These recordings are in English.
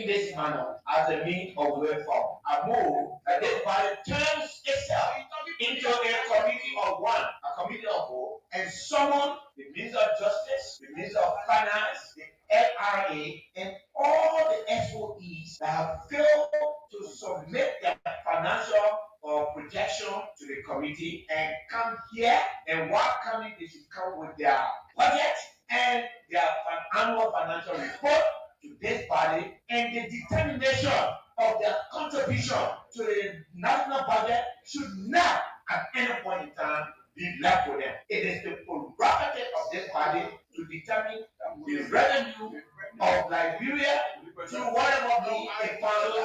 in this manner as a means of reform. I move that this body turns itself into a committee of one, a committee of four, and summon the Minister of Justice, the Minister of Finance, the LRA, and all the SOEs that have failed to submit their financial projection to the committee and come here, and while coming they should come with their budget and their annual financial report to this body, and the determination of their contribution to the national budget should not at any point in time be left with them. It is the prerogative of this body to determine the revenue of Liberia to whatever be a funds.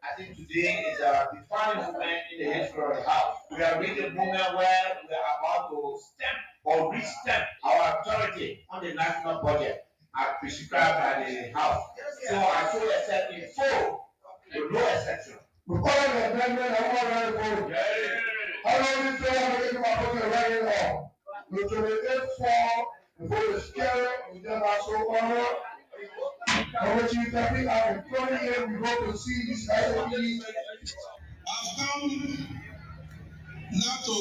I think today is a defining moment in the history of the house. We are reaching a moment where we are about to stamp or re-stamp our authority on the national budget as prescribed by the house. So I so accept in full, with no exception. We call the amendment and all right. How long is it going to put the writing on? We can make for before the scale of the national honor. I want you to think I've been 20 years, we go to see these SOPs. I've come not to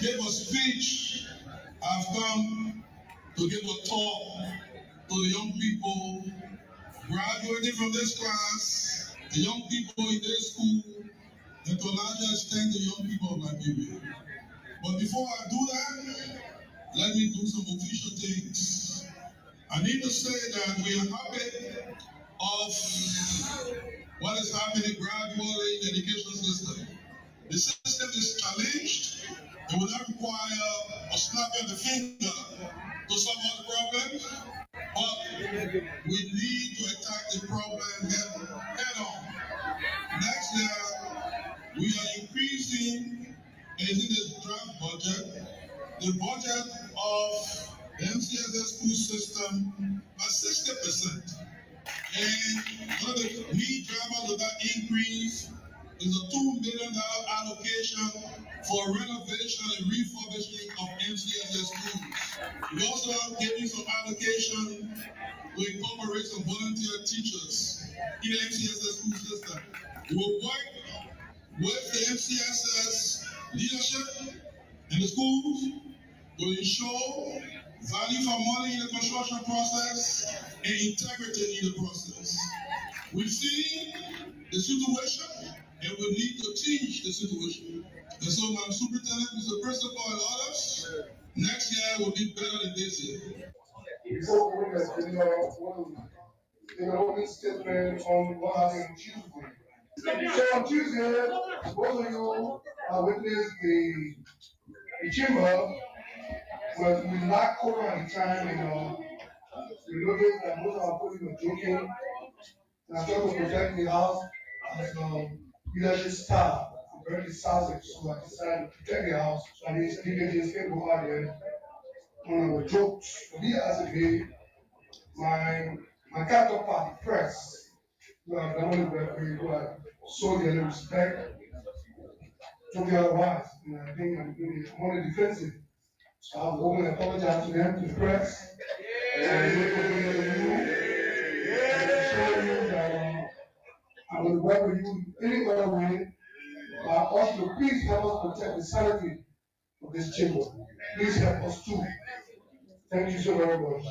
give a speech, I've come to give a talk to the young people graduating from this class, the young people in this school, and to a larger extent the young people of Liberia. But before I do that, let me do some official things. I need to say that we are happy of what is happening gradually in the education system. The system is challenged. It will not require a snap of the finger to solve all the problems, but we need to attack the problem head on. Next year, we are increasing, in the draft budget, the budget of the MCSS school system by 60%. And one of the key drivers of that increase is a $2 million allocation for renovation and refurbishment of MCSS schools. We also are giving some allocation to incorporate some volunteer teachers in the MCSS school system. We will work with the MCSS leadership in the schools to ensure value for money in the construction process and integrity in the process. We've seen the situation and we need to change the situation. And so, Madam Superintendent, Mr. Principal, and others, next year will be better than this year. Before we opening statement on what happened on Tuesday. So on Tuesday, both of you witnessed the chamber, but we lack over at the time, we noticed that most of our people were joking. And I tried to protect the house as leadership staff, very decisive, so I decided to protect the house. So I didn't just get over there. When I was jokes, for me as a day, my counterpart, the press, who have done it very well, showed their respect, took the otherwise, and I think I'm on the defensive. So I was going to apologize to them, to the press, and show you that I will work with you any other way. I ask you, please help us protect the sanity of this chamber. Please help us too. Thank you so very much.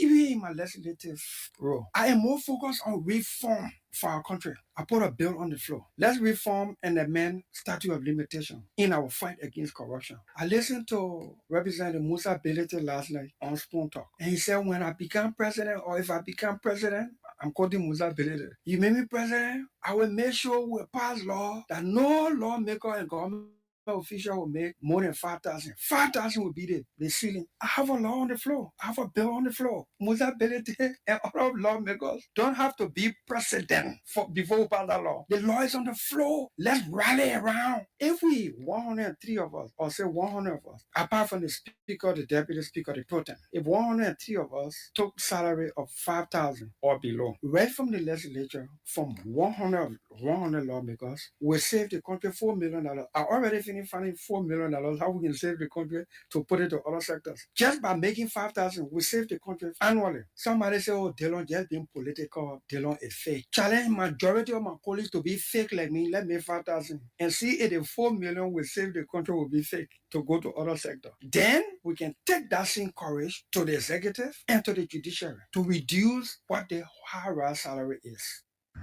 Even in my legislative role, I am more focused on reform for our country. I put a bill on the floor. Let's reform and amend statute of limitation in our fight against corruption. I listened to Representative Musa Belete last night on Spoon Talk, and he said, when I become president, or if I become president, I'm quoting Musa Belete, you make me president, I will make sure we pass law that no lawmaker and government official will make more than 5,000. 5,000 will be the ceiling. I have a law on the floor. I have a bill on the floor. Musa Belete and other lawmakers don't have to be president before we pass that law. The law is on the floor. Let's rally around. If we, 103 of us, or say 100 of us, apart from the speaker, the deputy speaker, the pro tem, if 103 of us took salary of 5,000 or below, right from the legislature, from 100 lawmakers, we save the country $4 million. I already finished listening finding $4 million, how we can save the country to put it to other sectors. Just by making 5,000, we save the country annually. Somebody say, oh, Dillon just being political, Dillon is fake. Challenge majority of my colleagues to be fake like me, let me 5,000 and see if the 4 million will save the country will be fake to go to other sector. Then we can take that same courage to the executive and to the judiciary to reduce what the high salary is.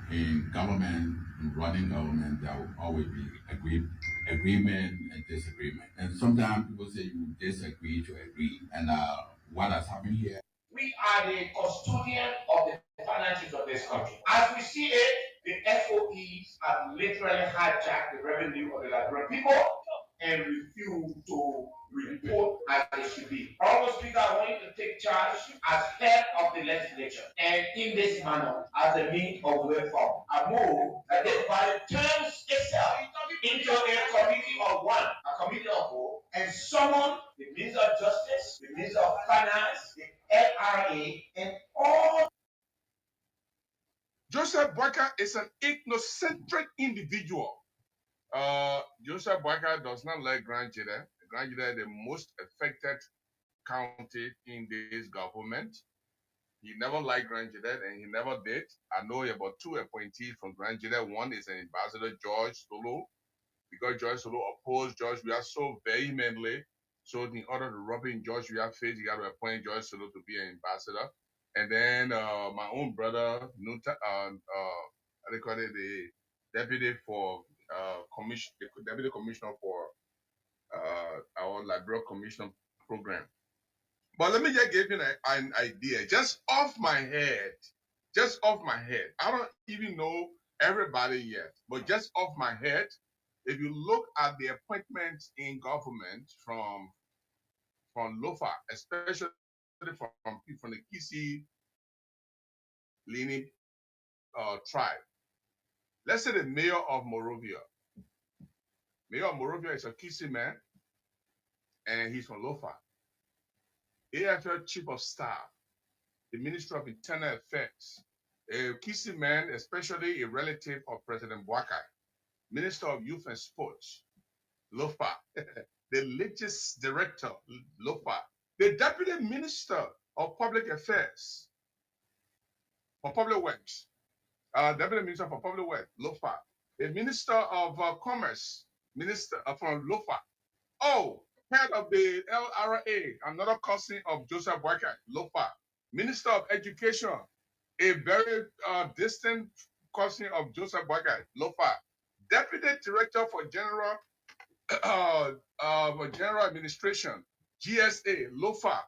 In government, in running government, there will always be agreement and disagreement. And sometimes people say you disagree to agree. And what has happened here? We are the custodian of the finances of this country. As we see it, the FOEs have literally hijacked the revenue of the Liberian people and refuse to report as they should be. Honorable Speaker, I want you to take charge as head of the legislature and in this manner as a means of reform. I move that by the terms itself into a committee of one, a committee of four, and summon the Minister of Justice, the Minister of Finance, the LRA, and all. Joseph Boakai is an ethnocentric individual. Joseph Boakai does not like Grand Jide. Grand Jide is the most affected county in this government. He never liked Grand Jide and he never did. I know about two appointees from Grand Jide. One is an Ambassador George Solo, because George Solo opposed George Weah so vehemently. So in order to rub in George Weah's face, he got to appoint George Solo to be an ambassador. And then my own brother, Nuta, they call it the deputy for deputy commissioner for our Liberal Commission program. But let me just give you an idea, just off my head. I don't even know everybody yet, but just off my head, if you look at the appointments in government from Lofa, especially from the Kisi leaning tribe. Let's say the mayor of Morovia. Mayor of Morovia is a Kisi man, and he's from Lofa. AFL Chief of Staff, the Minister of Internal Affairs, a Kisi man, especially a relative of President Boakai, Minister of Youth and Sports, Lofa, the Legis Director, Lofa, the Deputy Minister of Public Affairs, for Public Works, Deputy Minister for Public Works, Lofa, the Minister of Commerce, Minister from Lofa. Oh, head of the LRA, another cousin of Joseph Boakai, Lofa, Minister of Education, a very distant cousin of Joseph Boakai, Lofa, Deputy Director for General Administration, GSA, Lofa.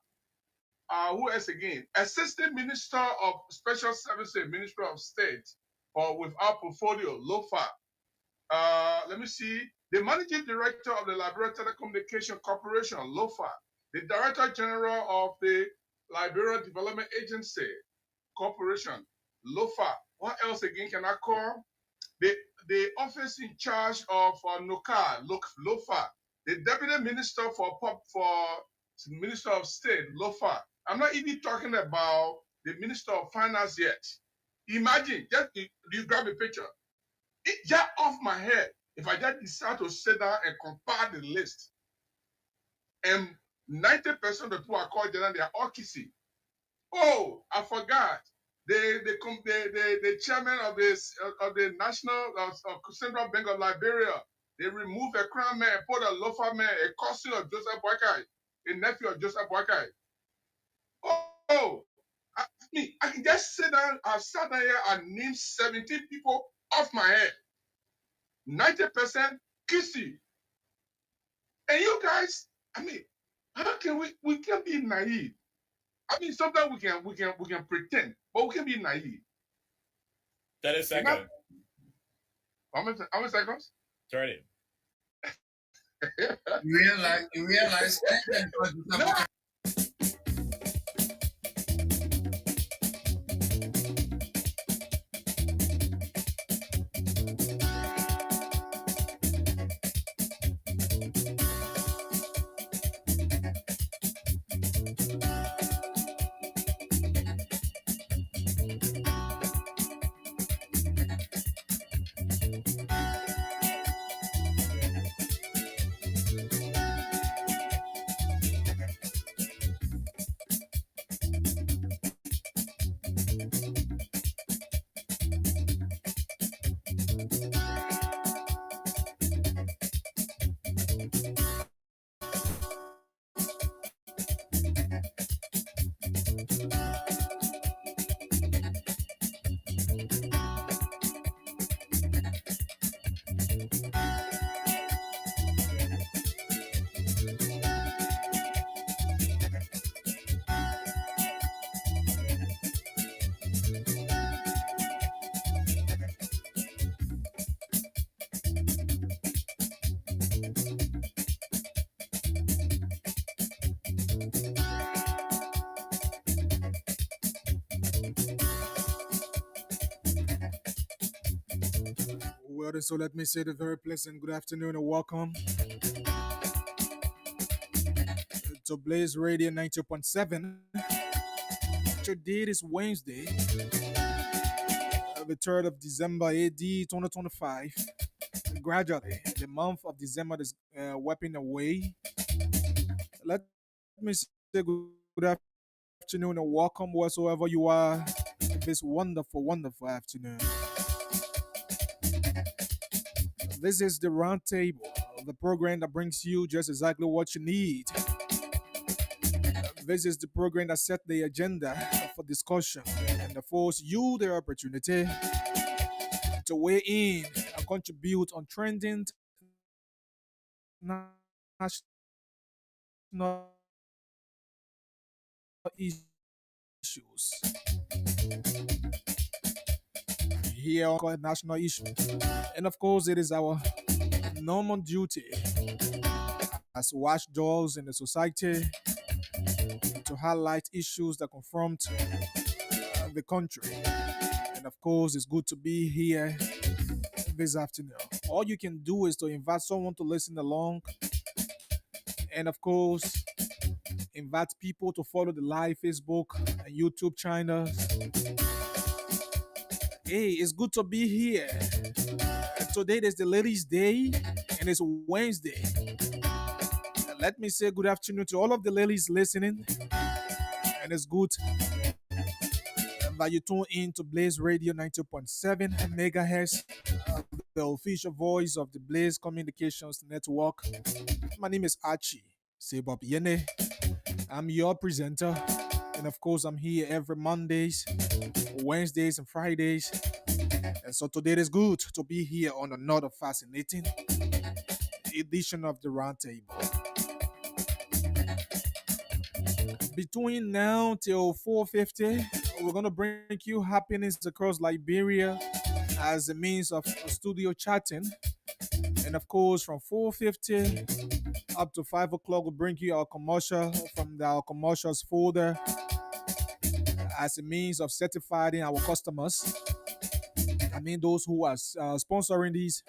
Who else again? Assistant Minister of Special Services, Minister of State, or with our portfolio, Lofa. Let me see. The Managing Director of the Liberia Telecommunication Corporation, Lofa. The Director General of the Liberia Development Agency Corporation, Lofa. What else again can I call? The office in charge of NOCA, Lofa. The Deputy Minister for Minister of State, Lofa. I'm not even talking about the Minister of Finance yet. Imagine, just you grab a picture. It just off my head. If I just decide to sit down and compare the list, and 90% of the people I call them, they are all Kisi. Oh, I forgot. The chairman of the National Central Bank of Liberia, they removed a crown man, put a Lofa man, a cousin of Joseph Boakai, a nephew of Joseph Boakai. Oh, I can just sit down. I sat down here and named 17 people off my head. 90% Kisi. And you guys, how can we can be naive? Sometimes we can pretend, but we can be naive. 30 seconds. How many seconds? 30. You realize No. Well, so let me say the very pleasant good afternoon and welcome to Blaze Radio 90.7. Today is Wednesday, the 3rd of December, AD 2025. Gradually, the month of December is wiping away. Let me say good afternoon and welcome whatsoever you are this wonderful, wonderful afternoon. This is the Round Table, the program that brings you just exactly what you need. This is the program that sets the agenda for discussion and affords you the opportunity to weigh in and contribute on trending national issues. Here on national issues. And of course, it is our normal duty as watchdogs in the society to highlight issues that confront the country. And of course, it's good to be here this afternoon. All you can do is to invite someone to listen along. And of course, invite people to follow the live Facebook and YouTube channels. Hey, it's good to be here. Today is the Ladies' Day and it's Wednesday. Let me say good afternoon to all of the ladies listening. And it's good that you tune in to Blaze Radio 90.7 MHz, the official voice of the Blaze Communications Network. My name is Archie Sebop Yene. I'm your presenter. And of course, I'm here every Mondays, Wednesdays, and Fridays. And so today is good to be here on another fascinating edition of the Round Table. Between now till 4:50, we're going to bring you happiness across Liberia as a means of studio chatting. And of course, from 4:50 up to 5 o'clock, we'll bring you our commercial from our commercials folder as a means of certifying our customers. I mean, those who are sponsoring these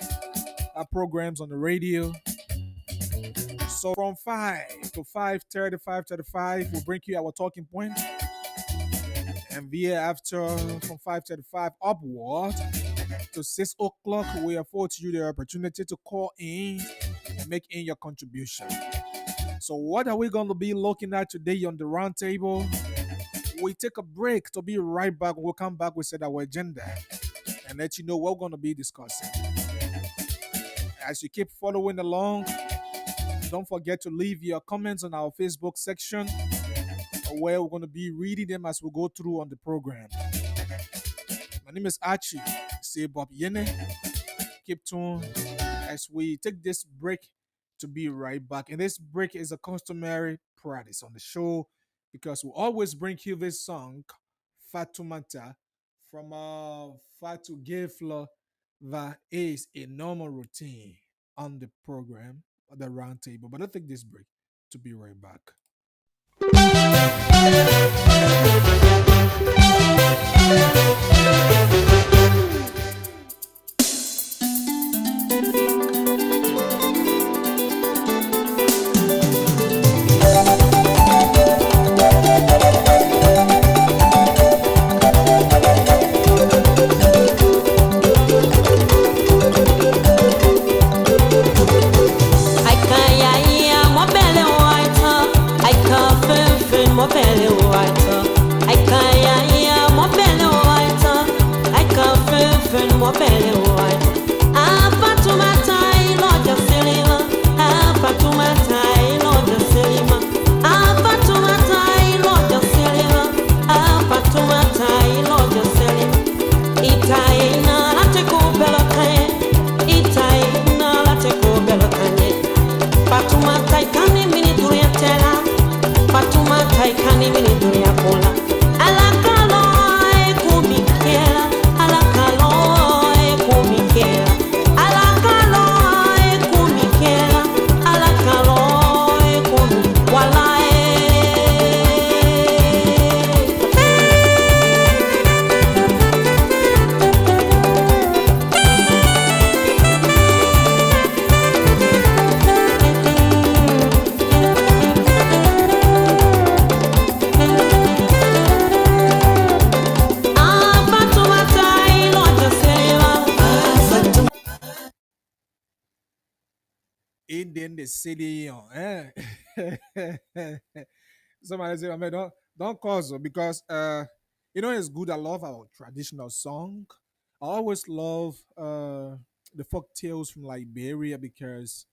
programs on the radio. So from 5 to 5:30, 5:35, we'll bring you our talking point. And thereafter, from 5:35 upward to 6 o'clock, we afford you the opportunity to call in and make in your contribution. So what are we going to be looking at today on the round table? We take a break to be right back. We'll come back with our agenda and let you know what we're going to be discussing. As you keep following along, don't forget to leave your comments on our Facebook section where we're going to be reading them as we go through on the program. My name is Archie Sebop Yene. Keep tuned as we take this break to be right back. And this break is a customary practice on the show because we always bring you this song, Fatumata, from Fatu Gefla, that is a normal routine on the program, the round table. But I take this break to be right back. then the city on. Somebody say, I mean, don't cause it because it's good. I love our traditional song. I always love the folk tales from Liberia because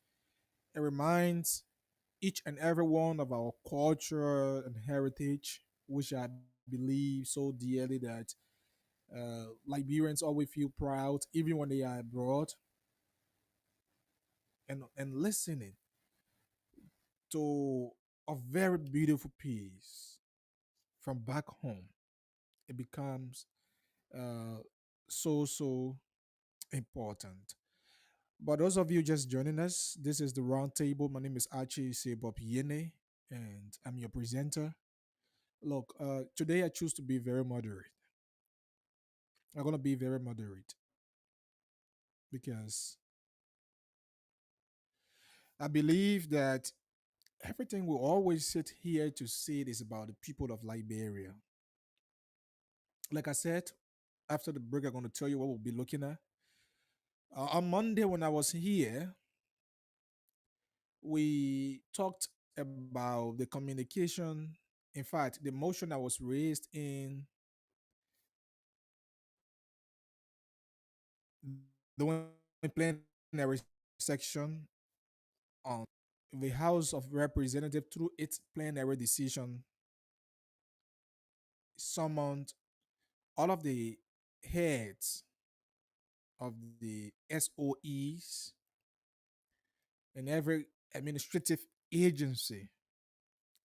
it reminds each and every one of our culture and heritage, which I believe so dearly that Liberians always feel proud, even when they are abroad, and listening to a very beautiful piece from back home. It becomes uh, so important. But those of you just joining us, this is the round table. My name is Archie Sebop Yene, and I'm your presenter. Look, today I choose to be very moderate. I'm gonna be very moderate because I believe that everything we always sit here to say is about the people of Liberia. Like I said, after the break, I'm gonna tell you what we'll be looking at. On Monday, when I was here, we talked about the communication. In fact, the motion that was raised in the plenary section on the House of Representatives through its plenary decision summoned all of the heads of the SOEs and every administrative agency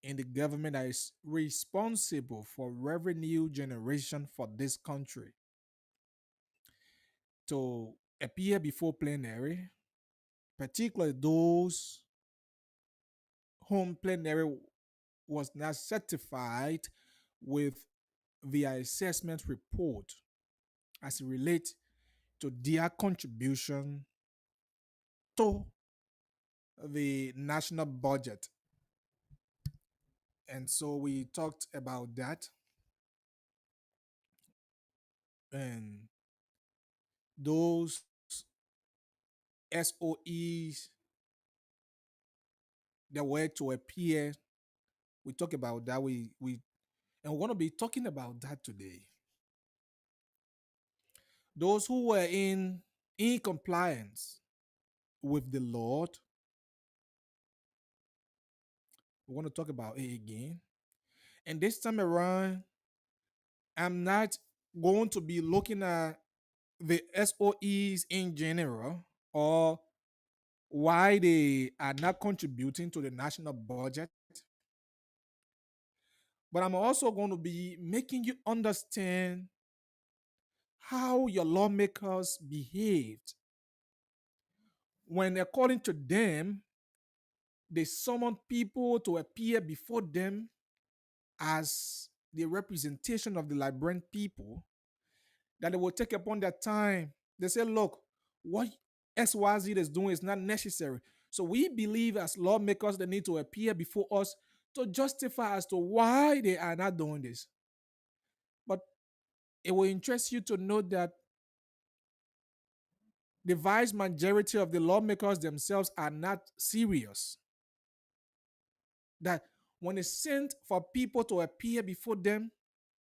in the government that is responsible for revenue generation for this country to appear before plenary, particularly those whom plenary was not certified with the assessment report as it relates to their contribution to the national budget. And so we talked about that and those SOEs that were to appear. We talk about that. We and we're going to be talking about that today. Those who were in compliance with the Lord, we want to talk about it again. And this time around, I'm not going to be looking at the SOEs in general or why they are not contributing to the national budget. But I'm also going to be making you understand how your lawmakers behaved when, according to them, they summoned people to appear before them as the representation of the Liberian people, that they will take upon their time. They say, look, what XYZ is doing is not necessary. So we believe as lawmakers they need to appear before us to justify as to why they are not doing this. But it will interest you to know that the vast majority of the lawmakers themselves are not serious. That when it's sent for people to appear before them,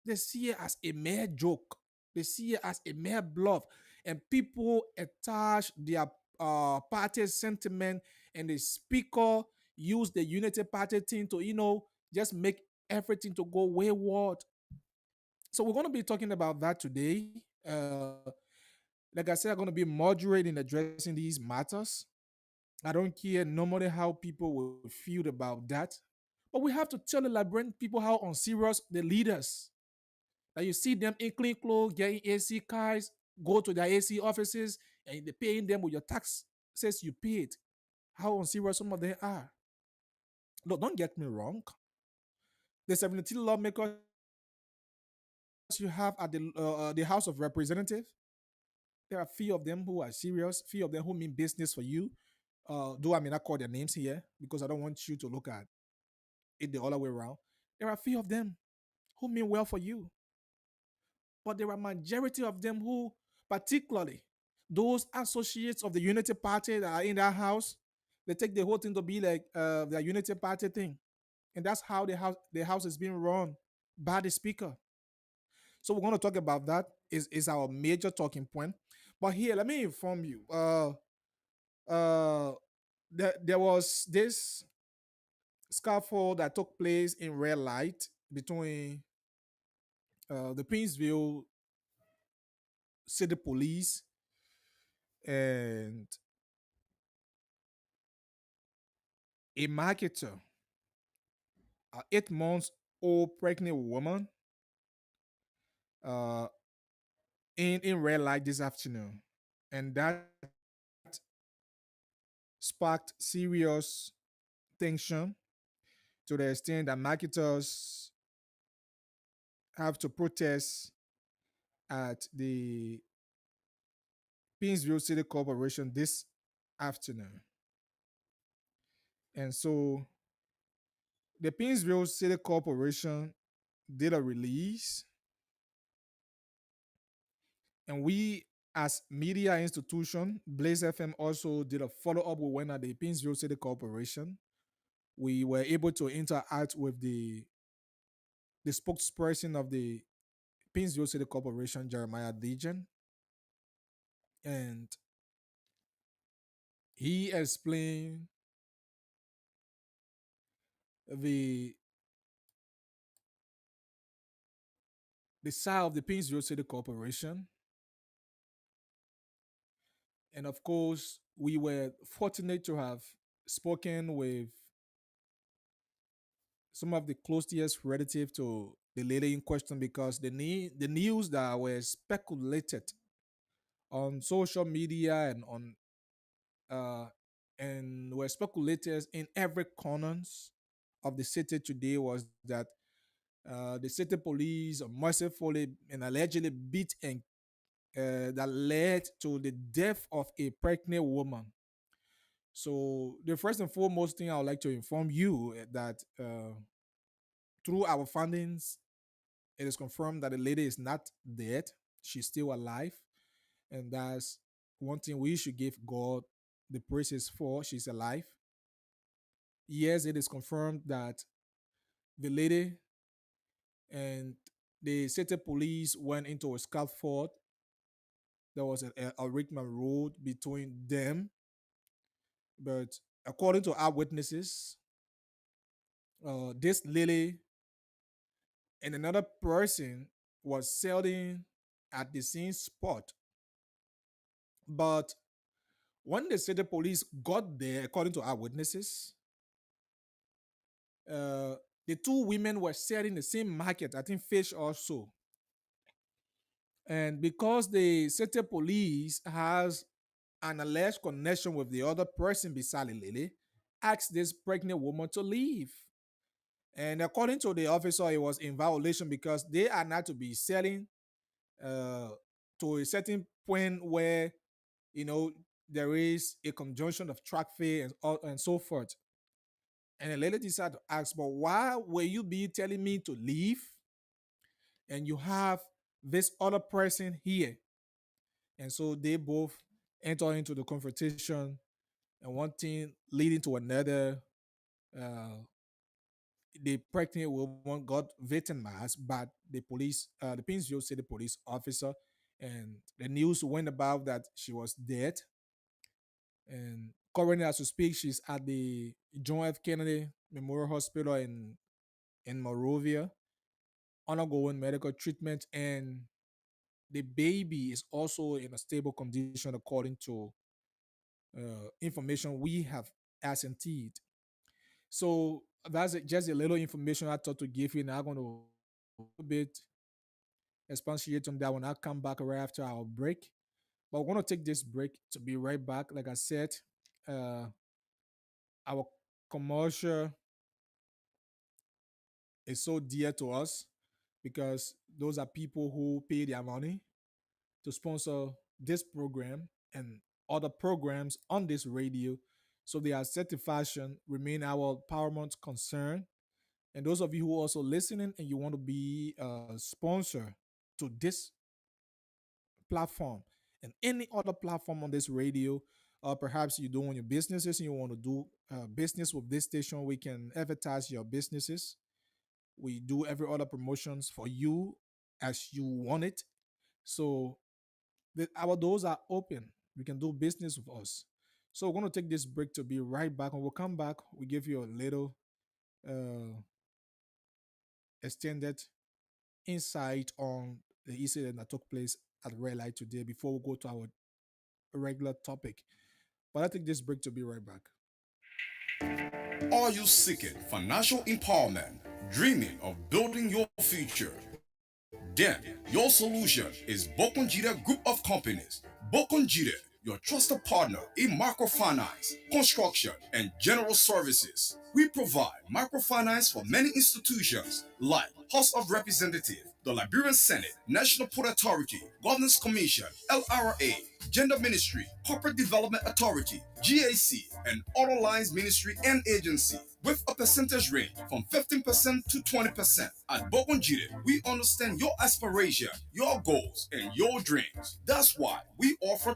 they see it as a mere joke. They see it as a mere bluff. And people attach their party sentiment, and the speaker use the unity party thing to, just make everything to go wayward. So we're going to be talking about that today. Like I said, I'm going to be moderate in addressing these matters. I don't care no matter how people will feel about that. But we have to tell the Liberian people how unserious the leaders. That you see them in clean clothes, getting AC cars, go to their AC offices, and they're paying them with your taxes you paid. How unserious some of them are. Look, don't get me wrong. The 17 lawmakers you have at the House of Representatives, there are few of them who are serious, few of them who mean business for you. Though I may not call their names here because I don't want you to look at it the other way around. There are few of them who mean well for you. But there are majority of them who, particularly those associates of the Unity Party that are in that house, They take the whole thing to be like the unity party thing, and that's how the house is being run by the speaker. So we're going to talk about that. Is our major talking point. But here, let me inform you. Uh, there was this scuffle that took place in red light between the Pinsville City Police and a marketer, an 8 months old pregnant woman, uh, in red light this afternoon, and that sparked serious tension to the extent that marketers have to protest at the Pinsville City Corporation this afternoon. And so the Pinsville City Corporation did a release, and we as media institution, Blaze FM also did a follow-up. We went at the Pinsville City Corporation. We were able to interact with the spokesperson of the Pinsville City Corporation, Jeremiah Dejan, and he explained the the side of the Pinsville City Corporation. And of course, we were fortunate to have spoken with some of the closest relative to the lady in question, because the news that were speculated on social media and on uh and were speculated in every corners of the city today was that the city police mercifully and allegedly beat and that led to the death of a pregnant woman. So the first and foremost thing I would like to inform you that through our findings, it is confirmed that the lady is not dead; she's still alive, and that's one thing we should give God the praises for. She's alive. Yes, it is confirmed that the lady and the city police went into a scaffold. There was a Rickman road between them, but according to our witnesses, this lady and another person was selling at the same spot. But when the city police got there, according to our witnesses, the two women were selling the same market, I think fish also. And because the city police has an alleged connection with the other person beside Lily, asked this pregnant woman to leave. And according to the officer, it was in violation because they are not to be selling uh, to a certain point where there is a conjunction of traffic and so forth. And the lady decided to ask, but why will you be telling me to leave and you have this other person here? And so they both enter into the confrontation, and one thing leading to another. Uh, the pregnant woman got victimized by the police, the Pinsville City police officer, and the news went about that she was dead. And currently, as we speak, she's at the John F. Kennedy Memorial Hospital in Monrovia, undergoing medical treatment, and the baby is also in a stable condition according to information we have ascertained. So that's just a little information I thought to give you. Now I'm going to a bit expatiate on that when I come back right after our break. But we're going to take this break to be right back. Like I said, uh, our commercial is so dear to us because those are people who pay their money to sponsor this program and other programs on this radio. So their satisfaction remain our paramount concern. And those of you who are also listening and you want to be a sponsor to this platform and any other platform on this radio, or perhaps you're doing your businesses and you want to do business with this station, we can advertise your businesses. We do every other promotions for you as you want it. So our doors are open. You can do business with us. So we're going to take this break to be right back. When we'll come back, we give you a little uh, extended insight on the incident that took place at Red Light today before we go to our regular topic. But I take this break to be right back. Are you seeking financial empowerment, dreaming of building your future? Then your solution is Bokonjida Group of Companies. Bokonjida, your trusted partner in microfinance, construction, and general services. We provide microfinance for many institutions like House of Representatives, the Liberian Senate, National Port Authority, Governance Commission, LRA, Gender Ministry, Corporate Development Authority, GAC, and other lines ministry and agency, with a percentage range from 15% to 20%. At Bokonjide, we understand your aspiration, your goals, and your dreams. That's why we offer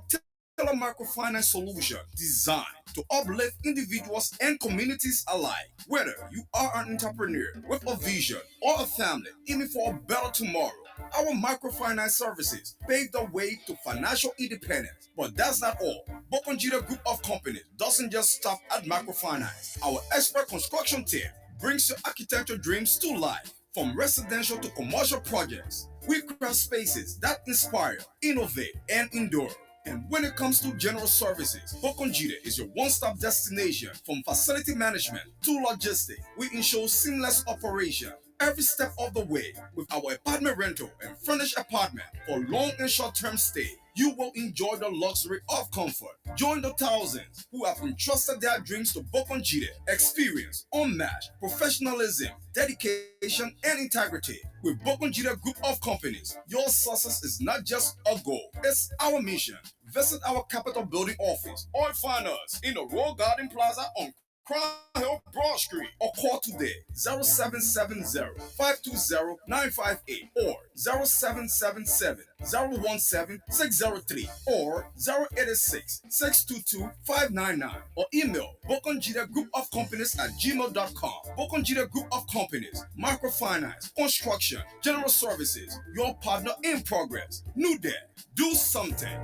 microfinance solution designed to uplift individuals and communities alike. Whether you are an entrepreneur with a vision or a family aiming for a better tomorrow, our microfinance services pave the way to financial independence. But that's not all. Bokonjida Group of Companies doesn't just stop at microfinance. Our expert construction team brings your architecture dreams to life. From residential to commercial projects, we craft spaces that inspire, innovate, and endure. And when it comes to general services, Bokonjide is your one-stop destination. From facility management to logistics, we ensure seamless operation every step of the way. With our apartment rental and furnished apartment for long and short-term stay, you will enjoy the luxury of comfort. Join the thousands who have entrusted their dreams to Bokonjide. Experience, unmatched professionalism, dedication, and integrity. With Bokonjide Group of Companies, your success is not just a goal, it's our mission. Visit our Capitol Building office or find us in the Royal Garden Plaza on Crown Hill Broad Street, or call today 0770-520-958 or 0777-017-603 or 086-622-599 or email Bokonjida Group of Companies at gmail.com. Bokonjida Group of Companies, microfinance, construction, general services, your partner in progress. New Day, do something.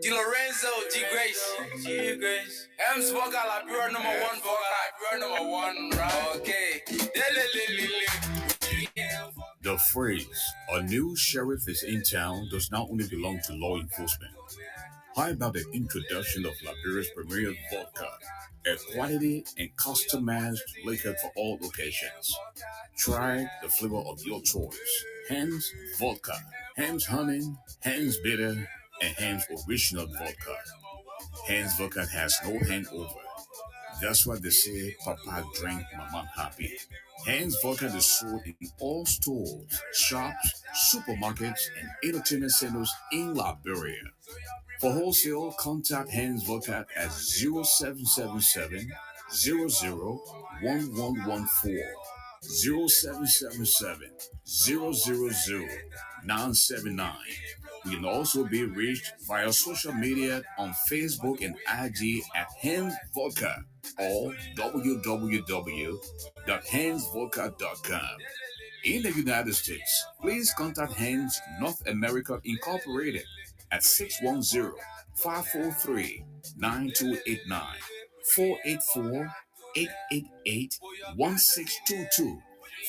Di Lorenzo, G Grace. Hems vocal, Liberian number one vocal, Liberian number one, right? Okay. The phrase, a new sheriff is in town, does not only belong to law enforcement. How about the introduction of Liberia's premier vodka, a quality and customized liquor for all occasions? Try the flavor of your choice. Hems Vodka, Hems Honey, Hems Bitter, and Hems Original Vodka. Hems Vodka has no hangover. That's why they say Papa drank Mama happy. Hems Vodka is sold in all stores, shops, supermarkets, and entertainment centers in Liberia. For wholesale, contact Hems Vodka at 0777 001114, 0777 000 979. We can also be reached via social media on Facebook and IG at Hems Vodka or www.hemsvodka.com. In the United States, please contact Hems North America Incorporated at 610-543-9289, 484-888-1622,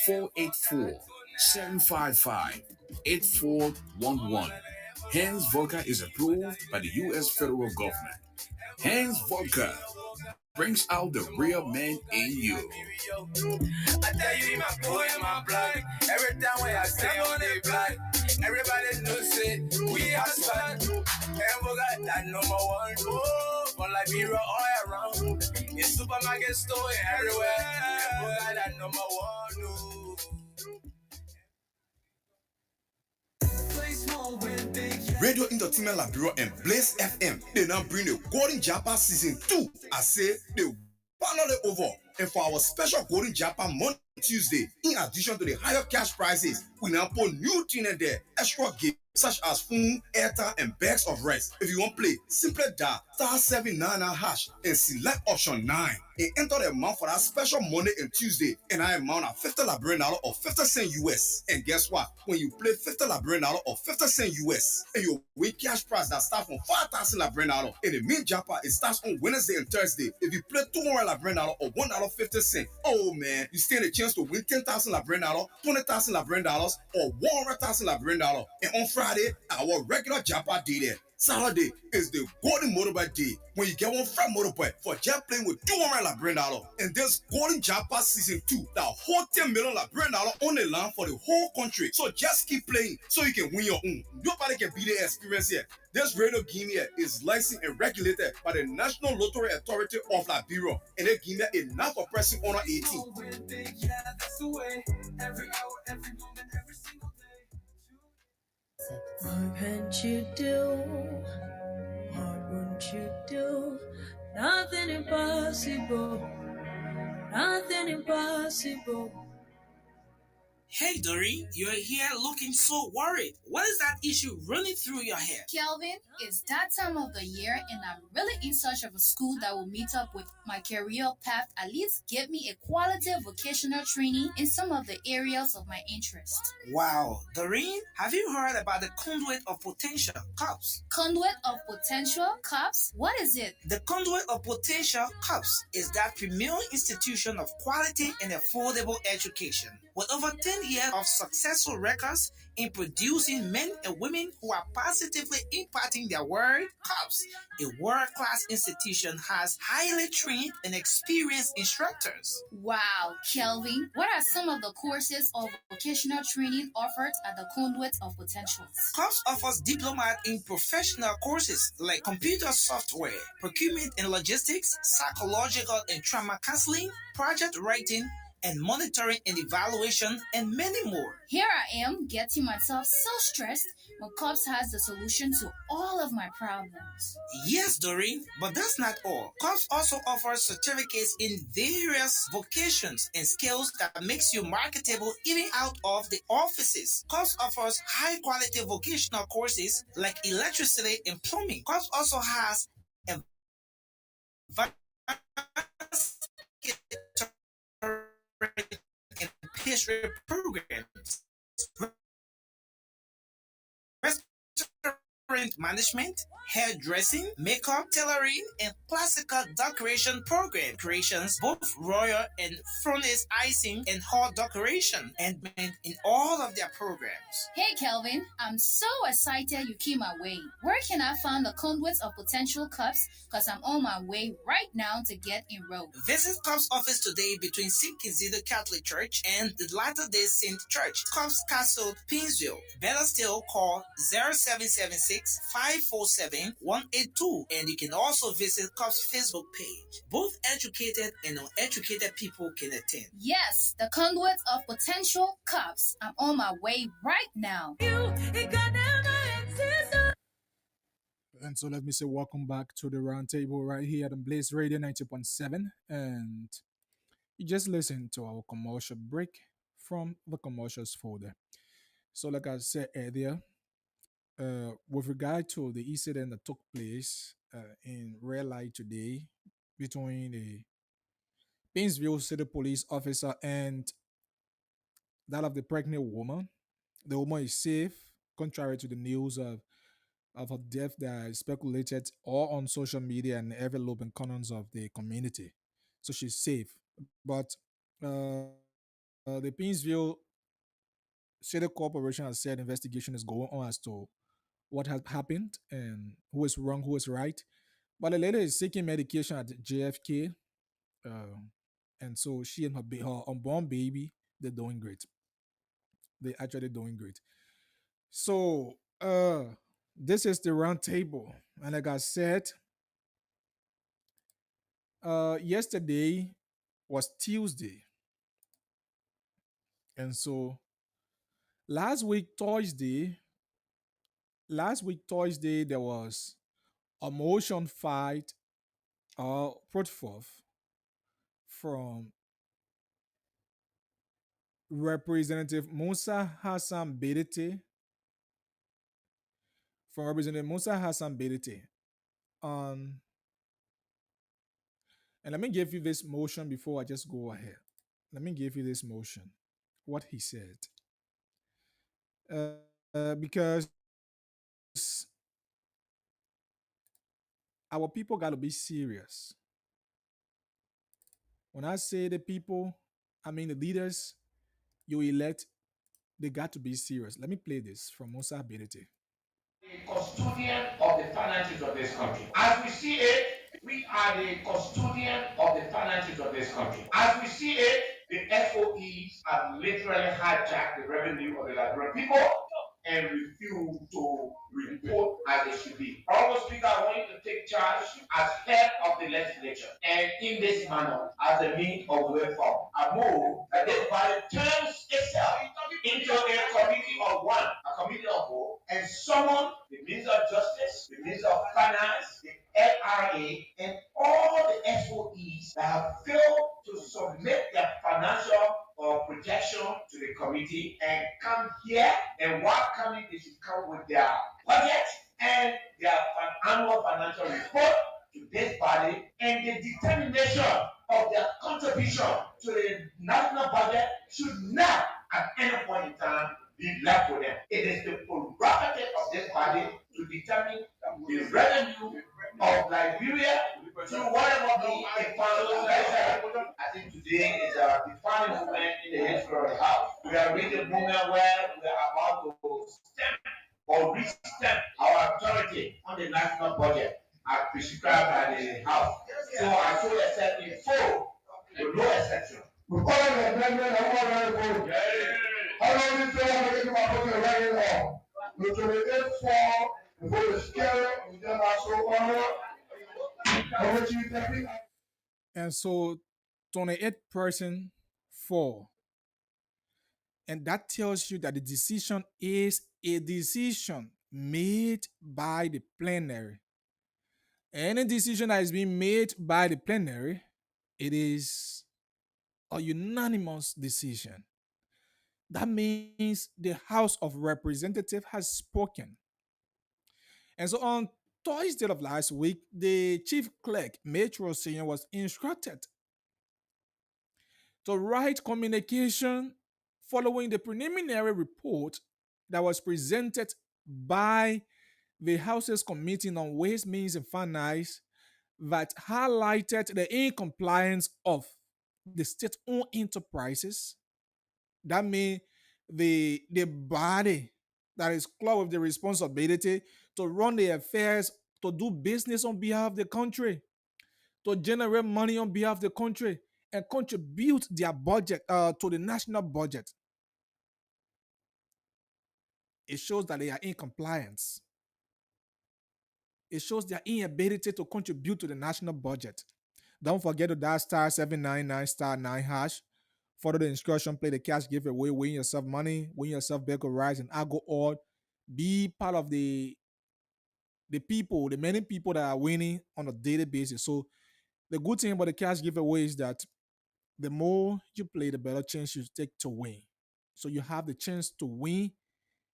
484-755-8411. Hems Vodka is approved by the U.S. federal government. Hems Vodka brings out the real man in you. I tell you, in my boy, in my blood. Every time when I stay on the block, everybody knows it. We are fun. And we got that number one. Oh, from Liberia all around. In supermarket store and everywhere. And we got that number one. Oh. Radio Entertainment Liberia and Blaze FM, they now bring the Golden Japa Season 2. I say they panel it over. And for our special Golden Japa Monday Tuesday, in addition to the higher cash prices, we now put new thing in there, extra gifts such as phone, airtime, and bags of rice. If you want play, simply dial *799# and select option 9 and enter the amount for that special Monday and Tuesday, and I amount at $50 Liberian or 50 cents US. And guess what? When you play $50 Liberian or 50 cents US, and you win cash prize that starts from 5,000 Liberian, and the main jackpot it starts on Wednesday and Thursday. If you play 200 Liberian or $1.50, oh man, you stand a chance to win 10,000 Liberian, 20,000 Liberian or 100,000 Liberian. And on Friday, our regular jackpot day there. Saturday is the golden motorbike day when you get one free motorbike for just playing with 200 Liberian. And this golden jackpot season 2, the whole 10 million Liberian on the line for the whole country. So just keep playing so you can win your own. Nobody can beat the experience here. This radio game here is licensed and regulated by the National Lottery Authority of Liberia, and they give me enough for pressing on 18. What can't you do? What won't you do? Nothing impossible. Nothing impossible. Hey Doreen, you're here looking so worried. What is that issue running through your head? Kelvin, it's that time of the year and I'm really in search of a school that will meet up with my career path, at least give me a quality vocational training in some of the areas of my interest. Wow, Doreen, have you heard about the Conduit of Potential, COPS? Conduit of Potential, COPS? What is it? The Conduit of Potential, COPS, is that premier institution of quality and affordable education. With over 10 years of successful records in producing men and women who are positively impacting their world, COPS, a world-class institution, has highly trained and experienced instructors. Wow, Kelvin, what are some of the courses or vocational training offered at the Conduit of Potential? COPS offers diploma in professional courses like computer software, procurement and logistics, psychological and trauma counseling, project writing, and monitoring and evaluation, and many more. Here I am getting myself so stressed when COPS has the solution to all of my problems. Yes, Doreen, but that's not all. COPS also offers certificates in various vocations and skills that makes you marketable even out of the offices. COPS offers high-quality vocational courses like electricity and plumbing. COPS also has and pastry programs, restaurant management, hairdressing, makeup, tailoring, and classical decoration program creations, both royal and furnace icing and hall decoration, and in all of their programs. Hey Kelvin, I'm so excited you came my way. Where can I find the Conduits of Potential COPS? Because I'm on my way right now to get enrolled. Visit COPS office today between St. Kizito Catholic Church and the Latter-day Saint Church, COPS Castle, Pinsville. Better still, call 0776 547 182, and you can also visit COPS Facebook page. Both educated and uneducated people can attend. Yes, the Conduit of Potential COPS. I'm on my way right now. And so let me say welcome back to the roundtable right here at Blaze Radio 90.7. And you just listened to our commercial break from the commercials folder. So like I said earlier, with regard to the incident that took place in Red Light today between the Painesville City Police officer and that of the pregnant woman, the woman is safe, contrary to the news of her death that is speculated all on social media and every loop and corners of the community. So she's safe. But the Painesville City Corporation has said investigation is going on as to what has happened and who is wrong, who is right. But the lady is seeking medication at JFK. And so she and her unborn baby, they're doing great. They're actually doing great. So this is the round table. And like I said, yesterday was Tuesday. And so last week Thursday, there was a motion fight put forth from Representative Musa Hassan Bedete from Representative Musa Hassan Bedete. And let me give you this motion before I just go ahead. Let me give you this motion, what he said. Because our people got to be serious. When I say the people, I mean the leaders you elect, they got to be serious. Let me play this from Musa Bedete. The custodian of the finances of this country. As we see it, we are the custodian of the finances of this country. As we see it, the FOEs have literally hijacked the revenue of the Liberian people and refuse to report as they should be. Honorable Speaker, I want you to take charge as head of the legislature and in this manner as a means of reform. I move that they by the terms itself into a committee of one, a committee of four, and summon the Minister of Justice, the Minister of Finance, the LRA, and all the SOEs that have failed to submit their financial projection to the committee and come here, and while coming, they should come with their budget and their annual financial report to this body and the determination of their contribution to the national budget should not at any point in time be left with them. It is the prerogative of this body to determine the revenue of Liberia to whatever be a I think today is a defining moment in the history of the house. We are reaching a moment where we are about to stamp or re-stamp our authority on the national budget as prescribed by the house. So I so accept in full, with no exception. We call it the amendment of order vote. How long is it making my vote right now? The 28-4, the vote is carried, we then also honor. And so 28% for. And that tells you that the decision is a decision made by the plenary. Any decision that is being made by the plenary, it is a unanimous decision. That means the House of Representatives has spoken. And so on Thursday of last week, the chief clerk, Metro Senior, was instructed to write communication following the preliminary report that was presented by the House's Committee on Ways, Means, and Finance that highlighted the incompliance of the state-owned enterprises. That means the body that is clothed with the responsibility to run the affairs, to do business on behalf of the country, to generate money on behalf of the country, and contribute their budget to the national budget. It shows that they are in compliance. It shows their inability to contribute to the national budget. Don't forget to dial star 799 star 9 hash. Follow the instruction, play the cash giveaway, win yourself money, win yourself Beko Rice and Ago Oil. Be part of the people, the many people that are winning on a daily basis. So the good thing about the cash giveaway is that the more you play, the better chance you take to win. So you have the chance to win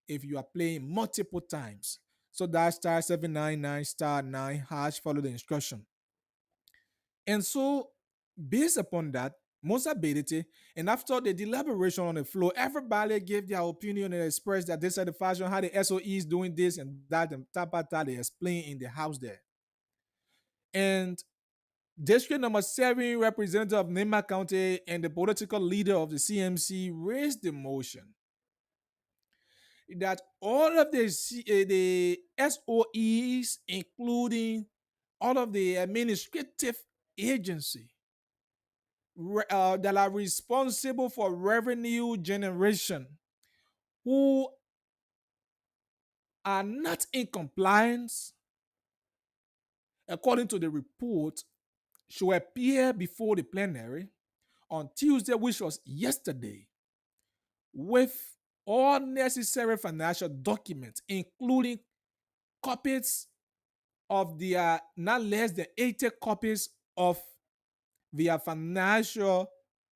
if you are playing multiple times. So that's star 799 star 9 hash, follow the instruction. And so based upon that, Musa Bedete, and after the deliberation on the floor, everybody gave their opinion and expressed that this is the fashion, how the SOE is doing this and that, and they explained in the house there. And District number 7, representative of Nema County and the political leader of the CMC raised the motion that all of the SOEs, including all of the administrative agency that are responsible for revenue generation, who are not in compliance, according to the report, should appear before the plenary on Tuesday, which was yesterday, with all necessary financial documents, including copies of their not less than 80 copies of their financial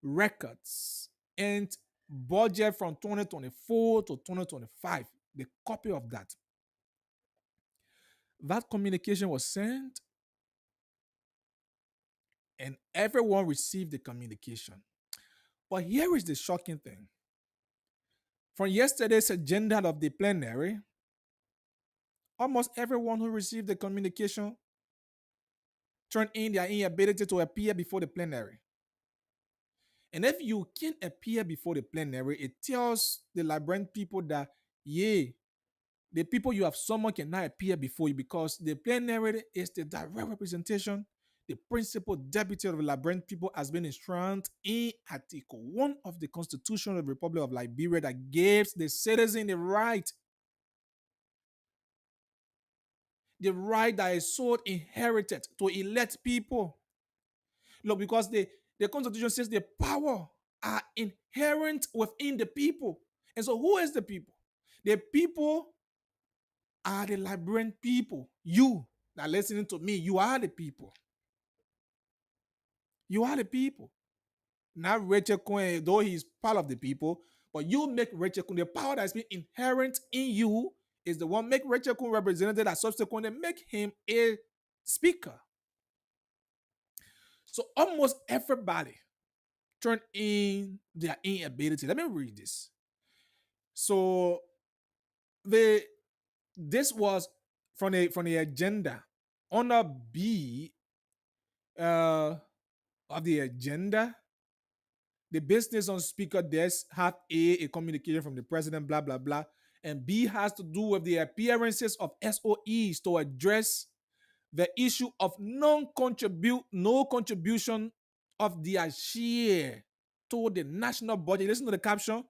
records and budget from 2024 to 2025, the copy of that. That communication was sent, and everyone received the communication. But here is the shocking thing. From yesterday's agenda of the plenary, almost everyone who received the communication turned in their inability to appear before the plenary. And if you can't appear before the plenary, it tells the Liberian people that, the people you have summoned cannot appear before you, because the plenary is the direct representation. The principal deputy of the Liberian people has been enshrined in Article 1 of the Constitution of the Republic of Liberia that gives the citizen the right that is so inherited to elect people. Look, because the Constitution says the power are inherent within the people. And so who is the people? The people are the Liberian people. You that listening to me, you are the people. You are the people. Not Rachel Cohen, though he's part of the people, but you make Rachel Cohen, the power that has been inherent in you is the one make Rachel Cohen representative, that subsequently make him a speaker. So almost everybody turned in their inability. Let me read this. So this was from the agenda. Under B of the agenda, the business on speaker desk have a communication from the president, blah blah blah, and B has to do with the appearances of SOEs to address the issue of no contribution of their share to the national budget. Listen to the caption: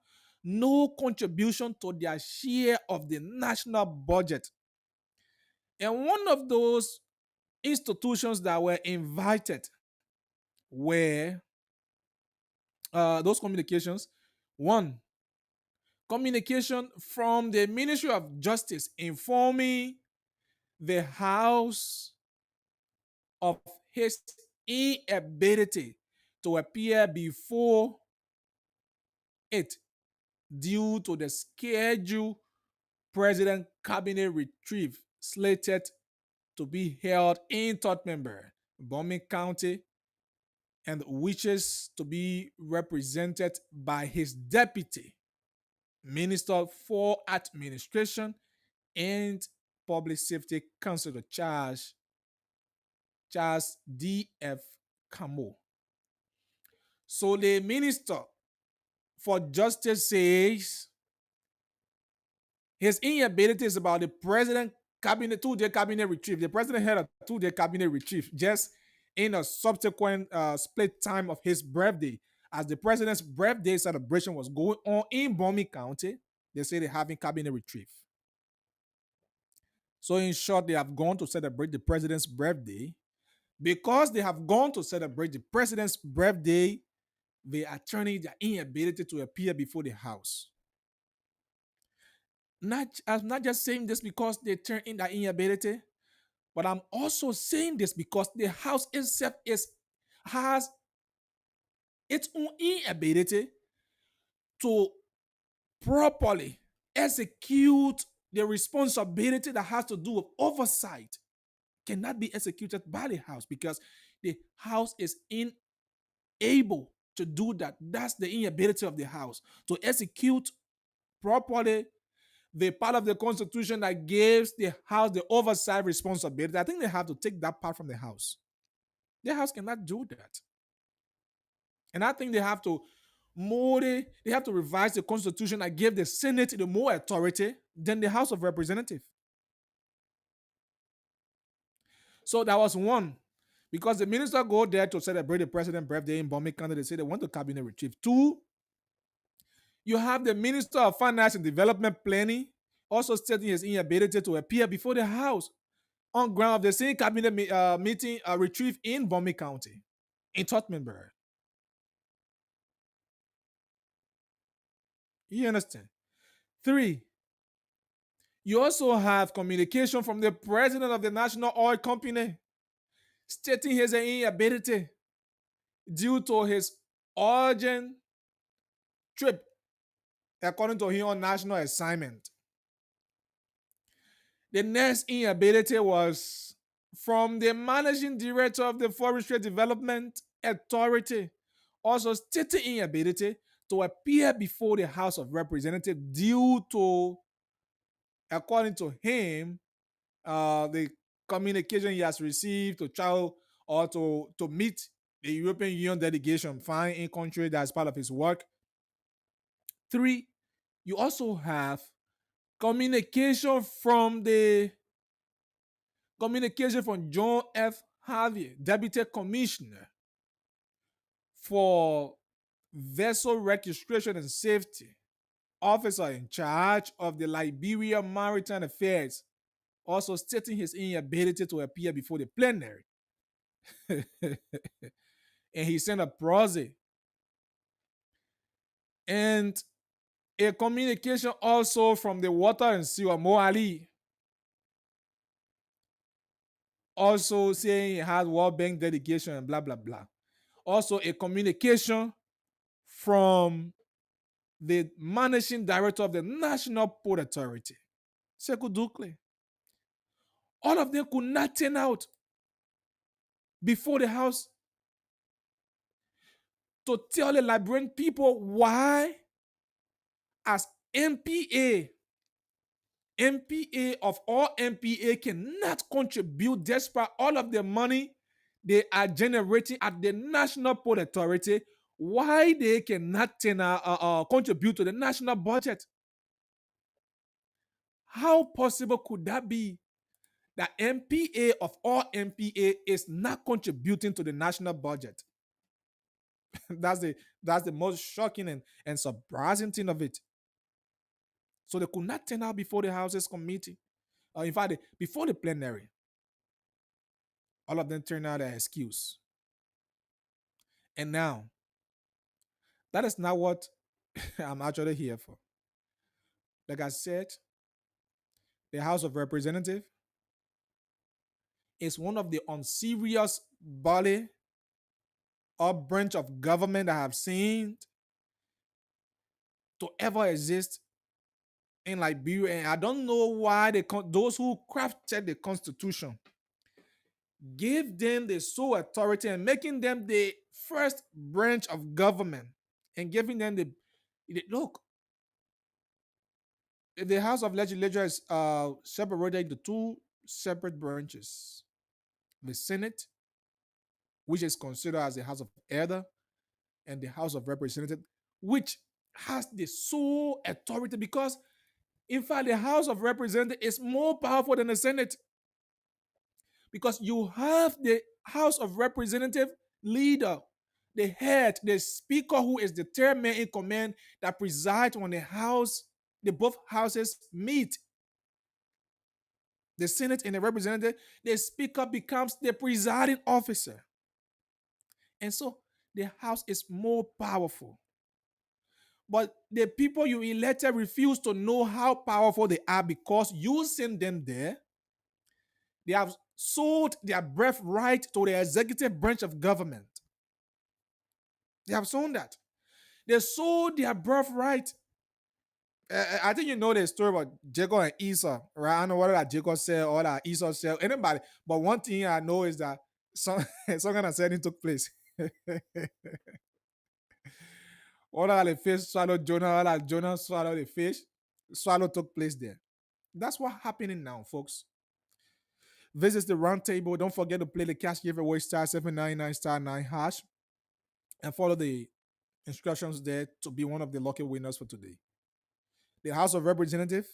no contribution to their share of the national budget. And one of those institutions that were invited were those communications. One, communication from the Ministry of Justice informing the House of his inability to appear before it due to the scheduled President Cabinet Retrieve slated to be held in Third Member, Bombing County, and wishes to be represented by his deputy, Minister for Administration and Public Safety Councilor Charles D.F. Camo. So the Minister for Justice says his inability is about the President Cabinet 2-day Cabinet Retrieve. The President had a 2-day Cabinet Retrieve just in a subsequent split time of his birthday. As the President's birthday celebration was going on in Bombing County, they say they're having Cabinet Retrieve. So in short, they have gone to celebrate the President's birthday. Because they have gone to celebrate the President's birthday, they are turning their inability to appear before the House. I'm not just saying this because they turn in their inability, but I'm also saying this because the House itself has its own inability to properly execute the responsibility that has to do with oversight. Cannot be executed by the House because the House is unable to do that. That's the inability of the House to execute properly the part of the Constitution that gives the House the oversight responsibility. I think they have to take that part from the House. The House cannot do that. And I think they have to revise the Constitution and give the Senate the more authority than the House of Representatives. So that was one. Because the minister go there to celebrate the president's birthday in Bombing County, they say they want to Cabinet Retrieve. Two, you have the Minister of Finance and Development Planning also stating his inability to appear before the House on ground of the same cabinet meeting retrieve in Bombing County, in Tottenberg. You understand? Three, you also have communication from the president of the National Oil Company stating his inability due to his urgent trip, according to him, on national assignment. The next inability was from the managing director of the Forestry Development Authority, also stating inability to appear before the House of Representatives due to, according to him, the communication he has received to travel or to meet the European Union delegation flying in country that's part of his work. 3, you also have communication from John F. Harvey, Deputy Commissioner for Vessel Registration and Safety, officer in charge of the Liberia Maritime Affairs, also stating his inability to appear before the plenary. And he sent a prosy. And a communication also from the Water and Sewer, Mo Ali, also saying he had World Bank delegation and blah, blah, blah. Also a communication from the managing director of the National Port Authority, Sekou Dukle. All of them could not turn out before the House to tell the Liberian people why, as MPA of all MPA cannot contribute despite all of the money they are generating at the National Port Authority, why they cannot contribute to the national budget. How possible could that be that MPA of all MPA is not contributing to the national budget? That's the most shocking and surprising thing of it. So they could not turn out before the House's committee. In fact, before the plenary. All of them turned out an excuse. And now, that is not what I'm actually here for. Like I said, the House of Representatives is one of the unserious body or branch of government I have seen to ever exist in Liberia. And I don't know why those who crafted the Constitution gave them the sole authority and making them the first branch of government and giving them the look. The House of Legislature is separated into 2 separate branches. The Senate, which is considered as the House of Elder, and the House of Representatives, which has the sole authority because, in fact, the House of Representatives is more powerful than the Senate because you have the House of Representatives leader, the head, the speaker, who is the third man in command that presides when the both houses meet. The Senate and the representative, the speaker becomes the presiding officer. And so the House is more powerful. But the people you elected refuse to know how powerful they are because you send them there. They have sold their birthright to the executive branch of government. They have sold that. They sold their birthright. I think you know the story about Jacob and Esau, right? I don't know whether that Jacob said or that Esau said, anybody. But one thing I know is that some kind of setting took place. All that the fish swallowed Jonah, all that Jonah swallowed the fish, swallow took place there. That's what's happening now, folks. Visit the round table. Don't forget to play the cash giveaway *799 *9# and follow the instructions there to be one of the lucky winners for today. The House of Representatives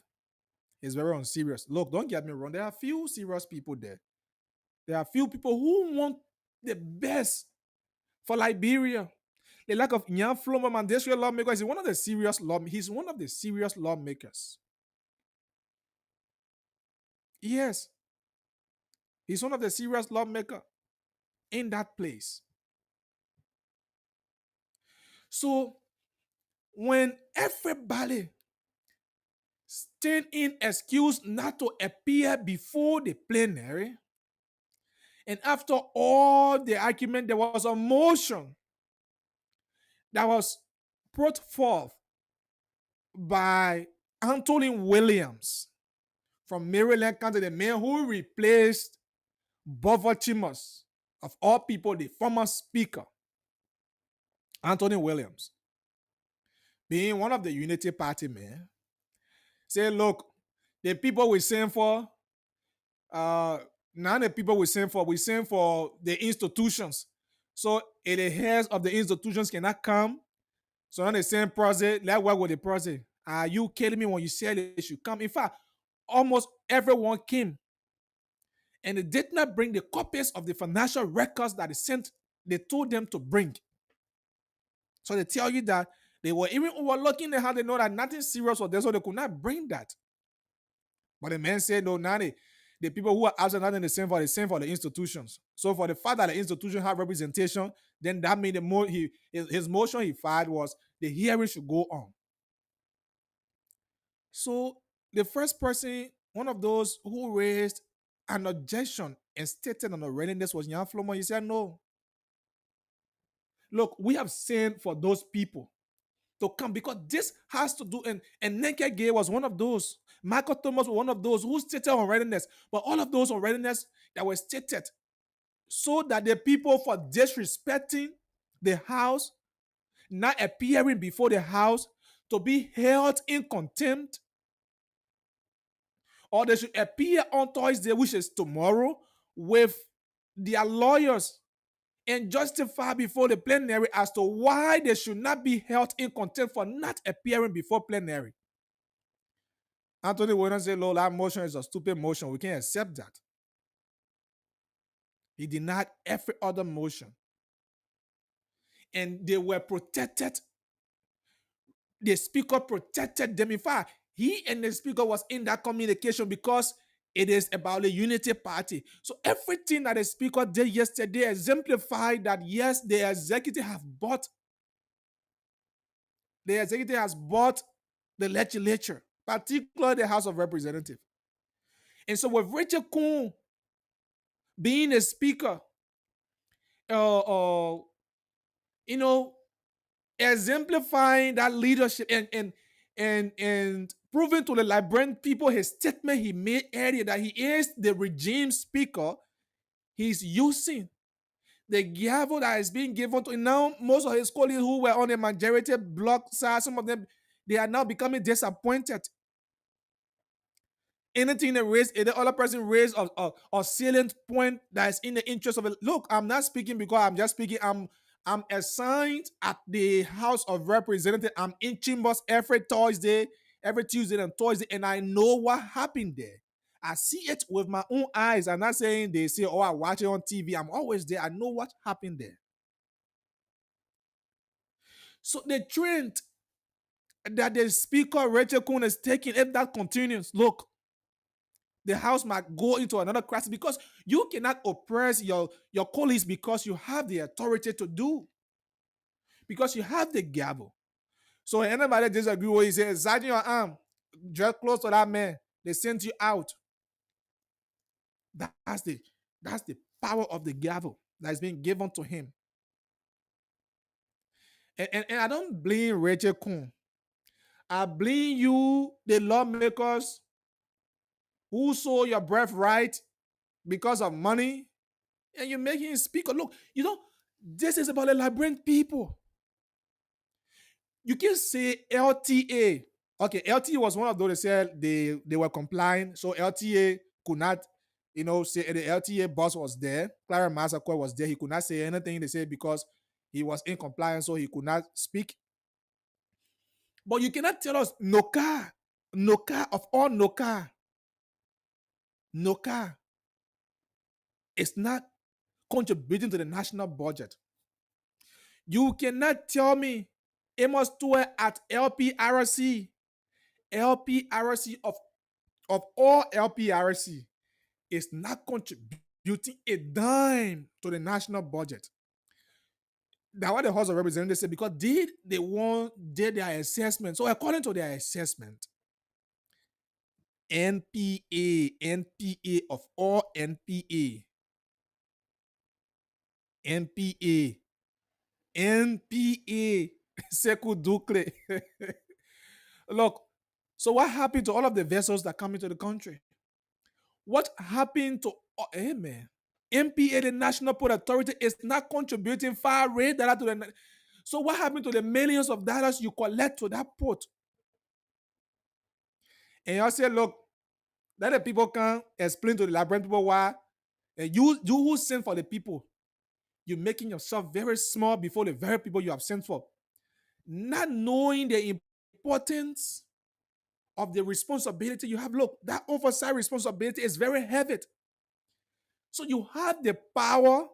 is very unserious. Look, don't get me wrong. There are few serious people there. There are few people who want the best for Liberia. The lack of Nyan Floma Mandesri lawmaker is one of the serious he's one of the serious lawmakers. Yes. He's one of the serious lawmakers in that place. So when everybody stand in excuse not to appear before the plenary, and after all the argument, there was a motion that was brought forth by Anthony Williams from Maryland County, the man who replaced Bova Chimas, of all people, the former speaker, Anthony Williams, being one of the Unity Party men, say, look, the people we send for, now the people we send for the institutions. So if the heads of the institutions cannot come, so now the same project, let's work with the project. Are you kidding me when you said they should come? In fact, almost everyone came. And they did not bring the copies of the financial records that they told them to bring. So they tell you that they were even overlooking the how they know that nothing serious was there, so they could not bring that. But the man said, no, now the people who are absent, not in the same for the institutions. So for the fact that the institution have representation, then that means his motion he filed was the hearing should go on. So the first person, one of those who raised an objection and stated on the readiness was Jan Flomo. He said, no. Look, we have sent for those people to come because this has to do, and Nenke Gay was one of those. Michael Thomas was one of those who stated on readiness, but all of those on readiness that were stated so that the people for disrespecting the house, not appearing before the house, to be held in contempt, or they should appear on Thursday, which is tomorrow, with their lawyers and justify before the plenary as to why they should not be held in contempt for not appearing before plenary. Anthony Williams said, Lord, that motion is a stupid motion. We can't accept that. He denied every other motion. And they were protected. The speaker protected them. In fact, he and the speaker was in that communication because it is about the Unity Party. So everything that the speaker did yesterday exemplified that, yes, the executive has bought the legislature, particularly the House of Representatives. And so with Richard Coon being a speaker, exemplifying that leadership and proving to the Liberian people his statement he made earlier that he is the regime speaker, he's using the gavel that is being given to him. Now, most of his colleagues who were on the majority bloc side, some of them, they are now becoming disappointed. Anything they raise, if the other person raise a salient point that is in the interest of it. Look, I'm not speaking because I'm just speaking. I'm assigned at the House of Representatives. I'm in chambers every Tuesday and Thursday, and I know what happened there. I see it with my own eyes. I'm not saying they say, oh, I watch it on TV. I'm always there. I know what happened there. So the trend that the speaker, Rachel Coon, is taking, if that continues, look, the house might go into another crisis because you cannot oppress your colleagues because you have the authority to do. Because you have the gavel. So anybody disagree with you, say, Sergeant your arm, just close to that man. They sent you out. That's the power of the gavel that is being given to him. And I don't blame Rachel Coon. I blame you, the lawmakers, who sold your birthright because of money, and you're making him speaker. Look, this is about the Liberian people. You can say LTA. Okay, LTA was one of those that said they were complying, so LTA could not, say the LTA boss was there. Clara Massaquoi was there. He could not say anything. They said because he was in compliance, so he could not speak. But you cannot tell us Noka of all Noka is not contributing to the national budget. You cannot tell me Amos Tuer at LPRC of all LPRC is not contributing a dime to the national budget. That's what the House of Representatives said, because they did their assessment. So according to their assessment, NPA of all NPA, Sekou Dukle. Look, so what happened to all of the vessels that come into the country? What happened to man? MPA, the National Port Authority, is not contributing $5 to the. So what happened to the millions of dollars you collect to that port? And y'all say, look, let the people can explain to the Liberian people why. And you who send for the people, you're making yourself very small before the very people you have sent for. Not knowing the importance of the responsibility you have. Look, that oversight responsibility is very heavy. So you have the power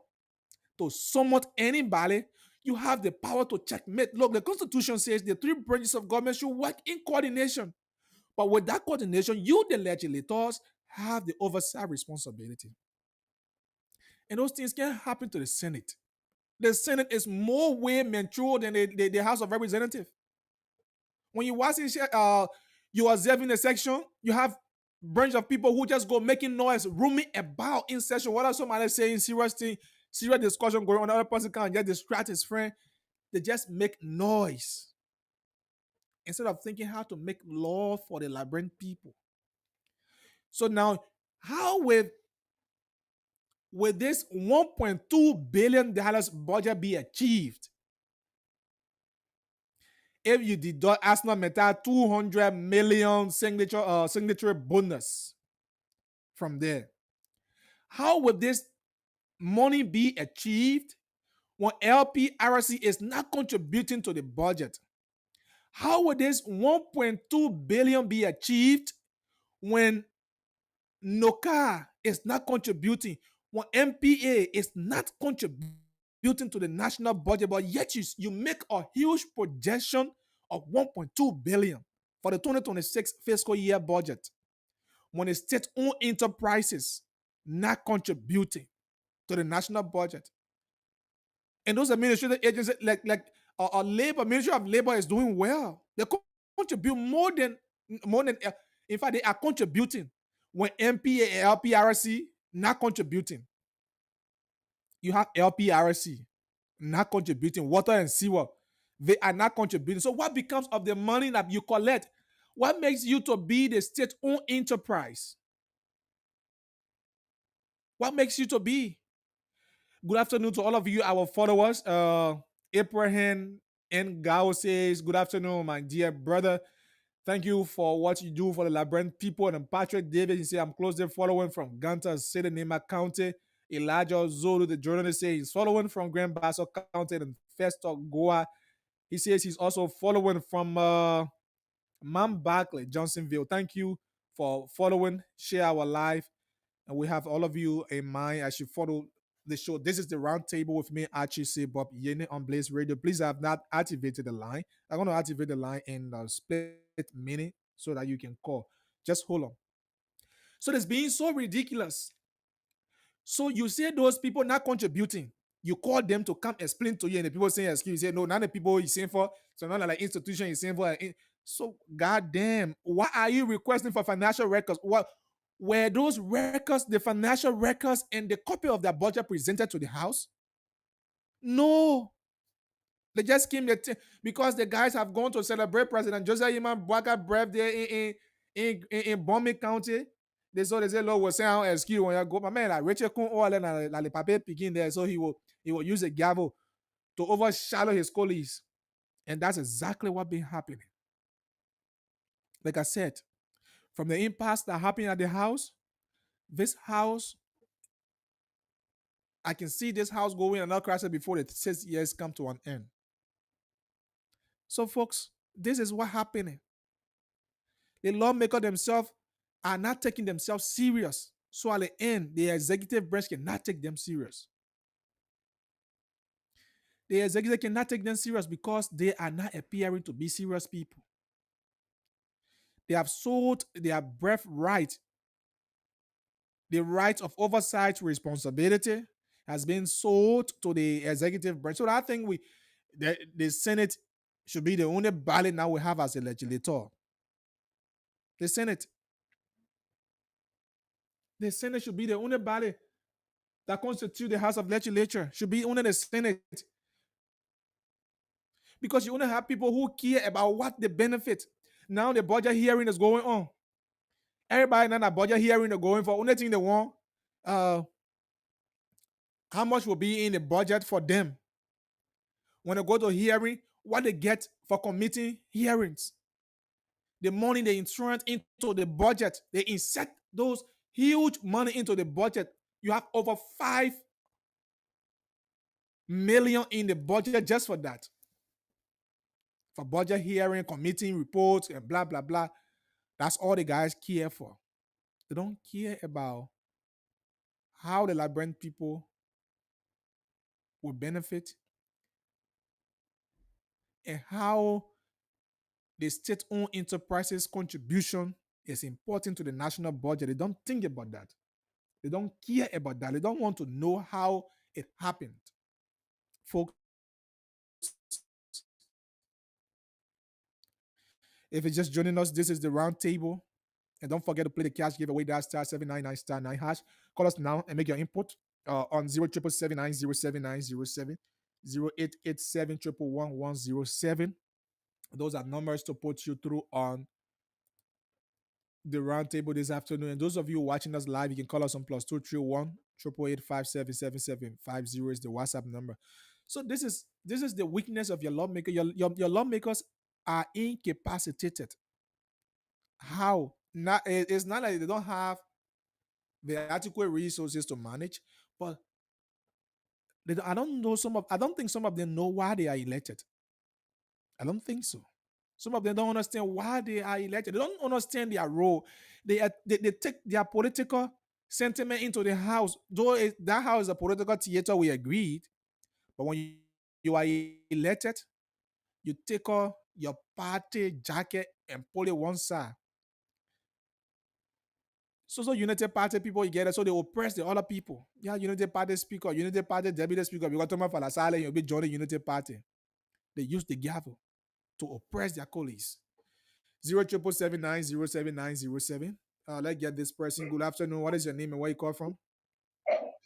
to summon anybody. You have the power to checkmate. Look, the Constitution says the three branches of government should work in coordination. But with that coordination, you, the legislators, have the oversight responsibility. And those things can happen to the Senate. The Senate is more way mature than the House of Representatives. When you watch it, you are observing the section, you have bunch of people who just go making noise, roaming about in session. What are somebody saying serious thing, serious discussion going on? Another person can't just distract his friend. They just make noise instead of thinking how to make law for the Liberian people. So now, how will this $1.2 billion budget be achieved if you deduct ArcelorMittal 200 million signature bonus from there? How would this money be achieved when LPRC is not contributing to the budget? How would this 1.2 billion be achieved when NOCA is not contributing, when MPA is not contributing to the national budget, but yet you make a huge projection of 1.2 billion for the 2026 fiscal year budget when the state-owned enterprises not contributing to the national budget? And those administrative agencies like labor, Ministry of Labor is doing well. They contribute more than in fact, they are contributing when MPA and LPRC not contributing. You have LPRC not contributing, water and sewer, they are not contributing. So what becomes of the money that you collect? What makes you to be the state-owned enterprise? What makes you to be? Good afternoon to all of you, our followers. Abraham N. Gao says, good afternoon, my dear brother. Thank you for what you do for the Liberian people. And Patrick David, he said, I'm closely following from Ganta City, Nema County. Elijah Zolu, the journalist, says he's following from Grand Bassa County and Festock, Goa. He says he's also following from Mount Barkley, Johnsonville. Thank you for following. Share our live. And we have all of you in mind as you follow the show. This is the round table with me, Archie C. Bob Yene on Blaze Radio. Please, I have not activated the line. I'm going to activate the line in a split minute so that you can call. Just hold on. So it's being so ridiculous. So you say those people not contributing. You call them to come explain to you, and the people saying excuse. You say no, none of the people you're saying for. So not like institution you're saying for. So goddamn, why are you requesting for financial records? What were those records, the financial records, and the copy of that budget presented to the House? No. They just came there because the guys have gone to celebrate President Joseph Yema Boakai birthday in Bombay County. They say, Lord will say, "I'll excuse when you go." My man, like Richard Kun all and like the paper picking there, so he will use a gavel to overshadow his colleagues, and that's exactly what been happening. Like I said, from the impasse that happened at the House, this House, I can see this House going another crisis before the 6 years come to an end. So, folks, this is what happening. The lawmakers themselves are not taking themselves serious. So at the end, the executive branch cannot take them serious. The executive cannot take them serious because they are not appearing to be serious people. They have sold their birthright. The right of oversight responsibility has been sold to the executive branch. So I think the Senate should be the only body now we have as a legislator. The Senate should be the only body that constitutes the House of Legislature. Should be only the Senate. Because you only have people who care about what the benefit. Now the budget hearing is going on. Everybody in that budget hearing they're going for only thing they want. How much will be in the budget for them when they go to hearing? What they get for committing hearings? The money they insert into the budget, they insert those huge money into the budget. You have over 5 million in the budget just for that. For budget hearing, committing reports, and blah, blah, blah. That's all the guys care for. They don't care about how the Liberian people will benefit and how the state-owned enterprises' contribution is important to the national budget. They don't think about that. They don't care about that. They don't want to know how it happened. Folks, if you're just joining us, this is the round table. And don't forget to play the cash giveaway *799*9#. Call us now and make your input on 07779079070 0887111107. Those are numbers to put you through on the round table this afternoon. And those of you watching us live, you can call us on +231 888 is the WhatsApp number. So this is the weakness of your lawmaker. Your lawmakers are incapacitated. How? It's not like they don't have the adequate resources to manage, but I don't think some of them know why they are elected. I don't think so. Some of them don't understand why they are elected. They don't understand their role. They take their political sentiment into the house. Though that house is a political theater, we agreed. But when you are elected, you take off your party jacket and pull it one side. So United Party people, you get it. So they oppress the other people. Yeah, United Party speaker, United Party deputy speaker. Because Thomas Falasale, you'll be joining United Party. They use the gavel to oppress their colleagues. 07779079070. Let's get this person. Good afternoon. What is your name and where you call from?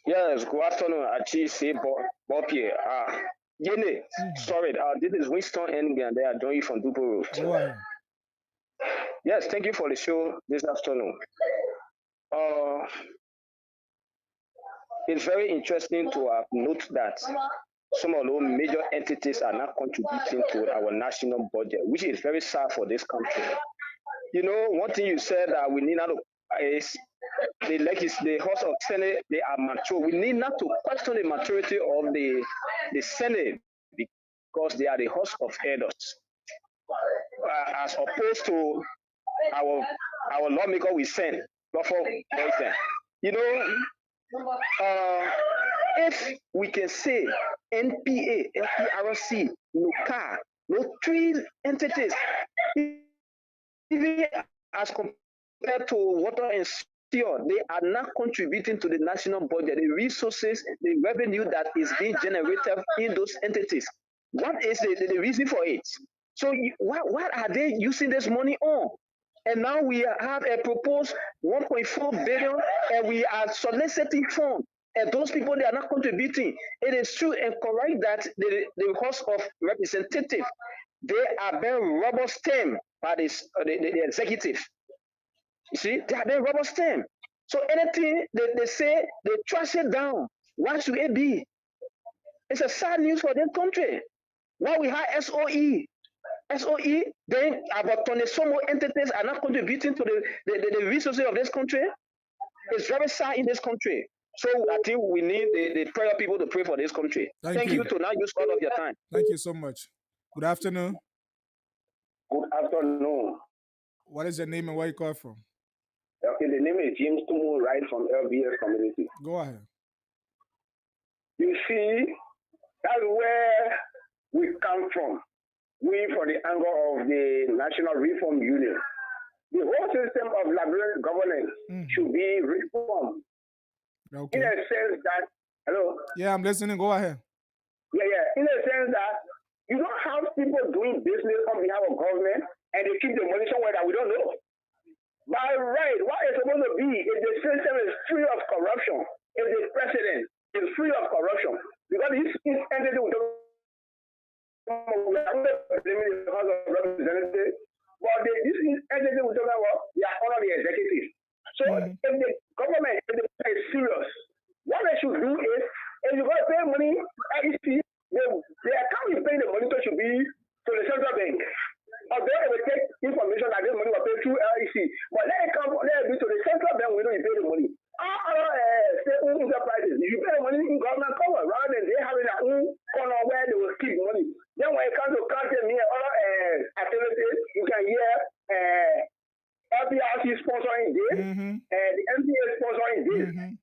Yes, good afternoon. Achi C. Bopie. Yene, sorry. This is Winston Engan. They are joining from Dupo Road. Go ahead. Yes, thank you for the show this afternoon. It's very interesting to note that some of those major entities are not contributing to our national budget, which is very sad for this country. One thing you said that we need not to is the House of Senate, they are mature. We need not to question the maturity of the Senate because they are the House of Elders, as opposed to our lawmaker we send. If we can say NPA, NPRC, NOCA, no 3 entities, even as compared to water and sewer, they are not contributing to the national budget, the resources, the revenue that is being generated in those entities. What is the reason for it? So what are they using this money on? And now we have a proposed 1.4 billion and we are soliciting funds. And those people, they are not contributing. It is true and correct that the House of Representatives, they are being rubber stamped by the executive. You see, they are being rubber stamped. So anything they say, they trash it down. Why should it be? It's a sad news for this country. Why we have SOE, then about 20 some more entities are not contributing to the resources of this country. It's very sad in this country. So I think we need the prayer people to pray for this country. Thank you to not use all of your time. Thank you so much. Good afternoon. Good afternoon. What is your name and where you call from? Okay, the name is James Tumu, right from LBS community. Go ahead. You see, that's where we come from. We, from the angle of the National Reform Union, the whole system of Liberian governance should be reformed. Okay. In a sense that, hello? Yeah, I'm listening. Go ahead. Yeah. In a sense that you don't have people doing business on behalf of government and they keep the money somewhere that we don't know. By right, what it's supposed to be if the system is free of corruption, if the president is free of corruption, because this entity will the House of Representatives, but this entity will talk about they are under the executive. see. But let it come, let it be to the central bank, we don't pay the money. State enterprises, you pay the money in government cover rather than they having a corner where they will keep money. Then when it comes to content here, other activities, you can hear LPRC sponsoring this, the MPA sponsoring this.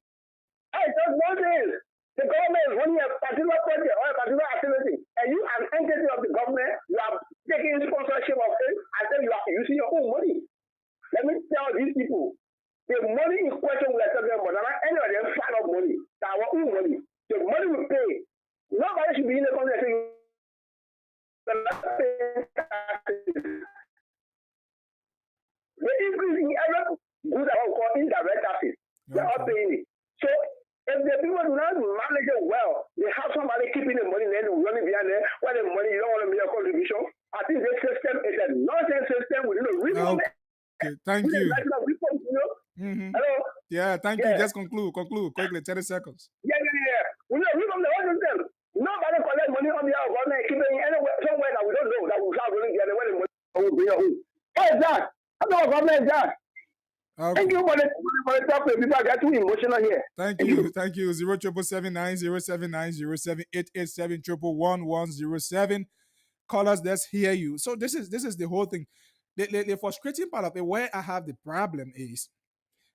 Hey, just one thing. The government is running a particular project or a particular activity, and you, an entity of the government, you are taking sponsorship of it, and then you are using your own money. Let me tell these people, the money in question we are talking about, any of them flat of money, that our own money. The money we pay, nobody should be in the country saying, they're increasing every good that we call indirect taxes. They're all paying it. So, if the people do not manage it well, they have somebody keeping the money there, running behind there, where the money, you don't want to make a contribution. I think this system is a nonsense system. We need to reform it. Okay, thank you. Hello? Yeah, thank you. Just conclude quickly, 30 seconds. Yeah. We need to reform the whole system. Nobody collect money on behalf of government, keeping it anywhere, somewhere that we don't know, that we start running behind where the money will bring home. What is that? I know what government is that. Okay. Thank you for the topic. People get too emotional here. Thank you. 07779078887111107. Callers, let's hear you. So this is the whole thing. The frustrating part of it, where I have the problem is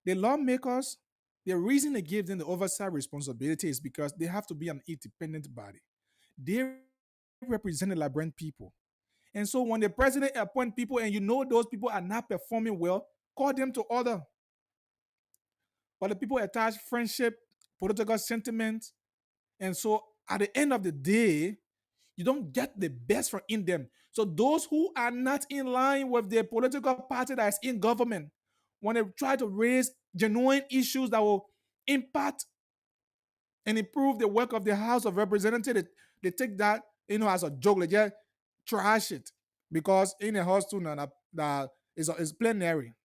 the lawmakers. The reason they give them the oversight responsibility is because they have to be an independent body. They represent the Liberian people, and so when the president appoint people, and you know those people are not performing well, call them to order. But the people attach friendship, political sentiment, and so at the end of the day, you don't get the best from in them. So those who are not in line with the political party that is in government, when they try to raise genuine issues that will impact and improve the work of the House of Representatives, they take that as a joke. They just trash it because in a house too now that is plenary.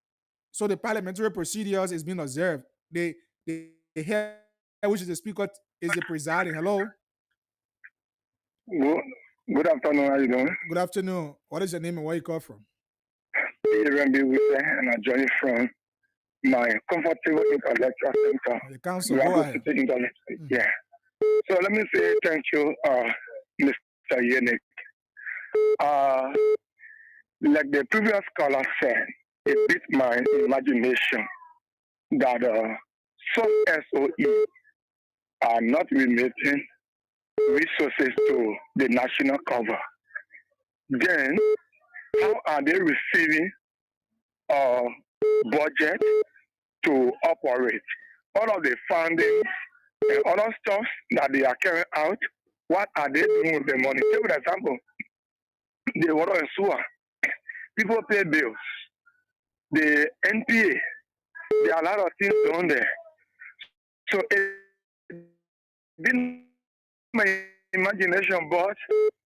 So the parliamentary procedures is being observed. They hear which is the speaker is the presiding. Hello. Good afternoon. How you doing? Good afternoon. What is your name and where you call from? And I'm joining from my comfortable intellectual center. The council. Go ahead. Yeah. So let me say thank you, Mr. Yannick. Like the previous caller said, it beat my imagination that some SOE are not remitting resources to the national cover. Then, how are they receiving budget to operate? All of the funding and other stuff that they are carrying out, what are they doing with the money? Take for example, the water and sewer. People pay bills. The NPA, there are a lot of things on there. So it didn't my imagination, but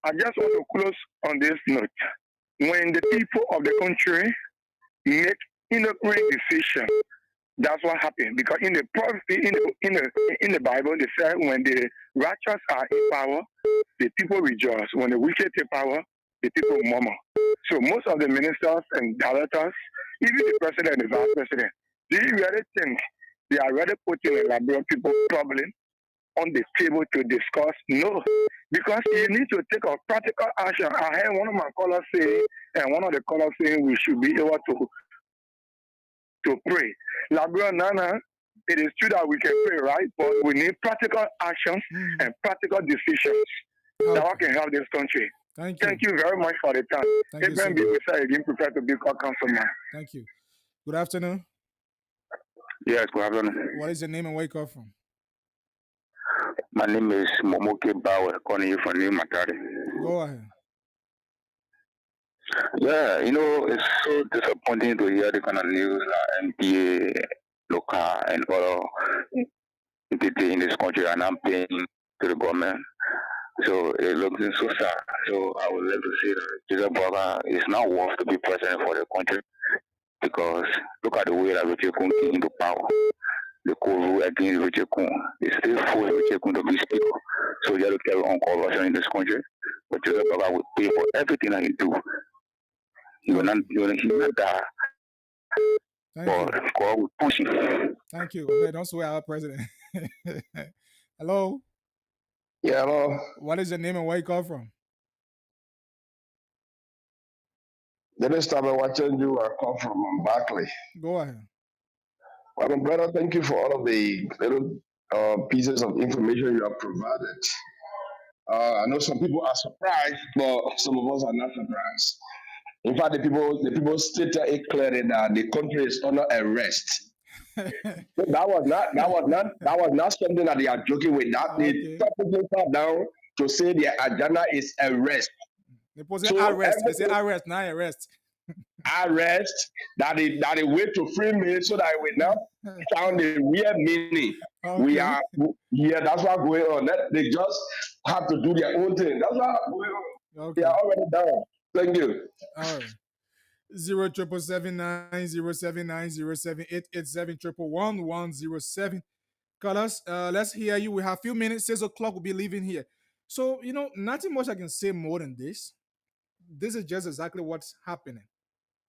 I just want to close on this note. When the people of the country make inappropriate decisions, that's what happened. Because in the prophecy, in the Bible, they say when the righteous are in power, the people rejoice. When the wicked take power, the people murmur. So most of the ministers and directors, even the president and the vice president, do you really think they are really putting the Liberian people problem on the table to discuss? No, because you need to take a practical action. I heard one of my callers say, and one of the callers saying we should be able to pray. Liberian Nana, it is true that we can pray, right? But we need practical actions and practical decisions that can help this country. Thank you very much for the time. Abraham B. again prepared to be called councilman. Thank you. Good afternoon. Yes, good afternoon. What is your name and where you come from? My name is Momoke Bauer, calling you from New Matari. Go ahead. Yeah, it's so disappointing to hear the kind of news that MPA, local, and other entities in this country are not paying to the government. So it looks so sad. So I would like to say that Joseph Boakai is not worth to be president for the country, because look at the way that Richard Kun came into power. The court rule against Richard Kun. They still force Richard Kun to be speaker. So you have to carry on corruption in this country. But Joseph Boakai will pay for everything that he do. He will not die God will push it. Thank you. Okay, don't swear our president. Hello. Yeah, hello. What is your name and where you come from? The next time I watch you, I come from Barclay. Go ahead. Well, my brother, thank you for all of the little pieces of information you have provided. I know some people are surprised, but some of us are not surprised. In fact, the people stated it clearly that the country is under arrest. So that was not something that they are joking with. That they purposely sat down to say their agenda is arrest. They say arrest. They say arrest, not arrest. Arrest that they way to free me so that we now found the real meaning. We are that's what's going on. They just have to do their own thing. That's what's going on. They are already down. Thank you. All right. 0779079078887111107. Call us. Let's hear you. We have a few minutes. 6 o'clock. We'll be leaving here. So, nothing much I can say more than this. This is just exactly what's happening.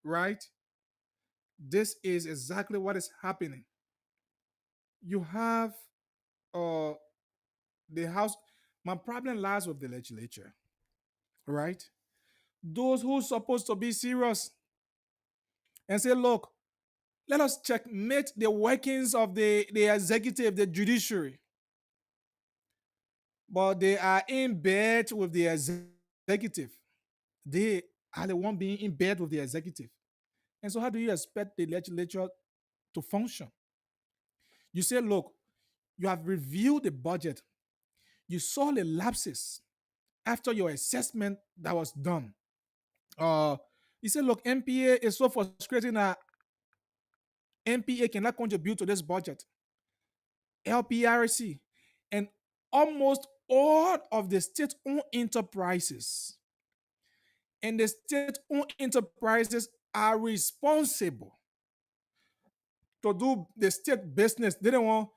Right? This is exactly what is happening. You have the House. My problem lies with the legislature. Right? Those who are supposed to be serious and say, look, let us checkmate the workings of the executive, the judiciary. But they are in bed with the executive. They are the one being in bed with the executive. And so how do you expect the legislature to function? You say, look, you have reviewed the budget. You saw the lapses after your assessment that was done. You say, look, NPA is so frustrating that NPA cannot contribute to this budget. LPRC and almost all of the state-owned enterprises and the state-owned enterprises are responsible to do the state business. They don't want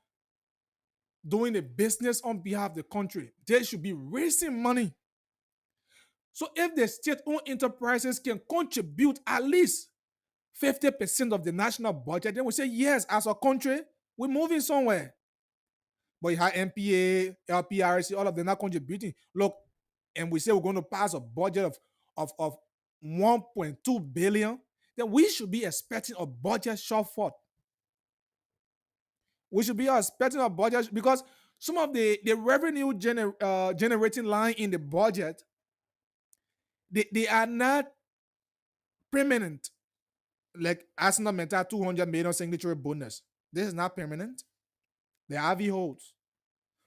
doing the business on behalf of the country. They should be raising money. So if the state-owned enterprises can contribute at least 50% of the national budget, then we say, yes, as a country, we're moving somewhere. But you have NPA, LPRC, all of them not contributing. Look, and we say we're going to pass a budget of 1.2 billion, then we should be expecting a budget shortfall. We should be expecting a budget because some of the revenue generating line in the budget, they are not permanent. Like Arsenal Mental 200 million signatory bonus. This is not permanent. The RV holds.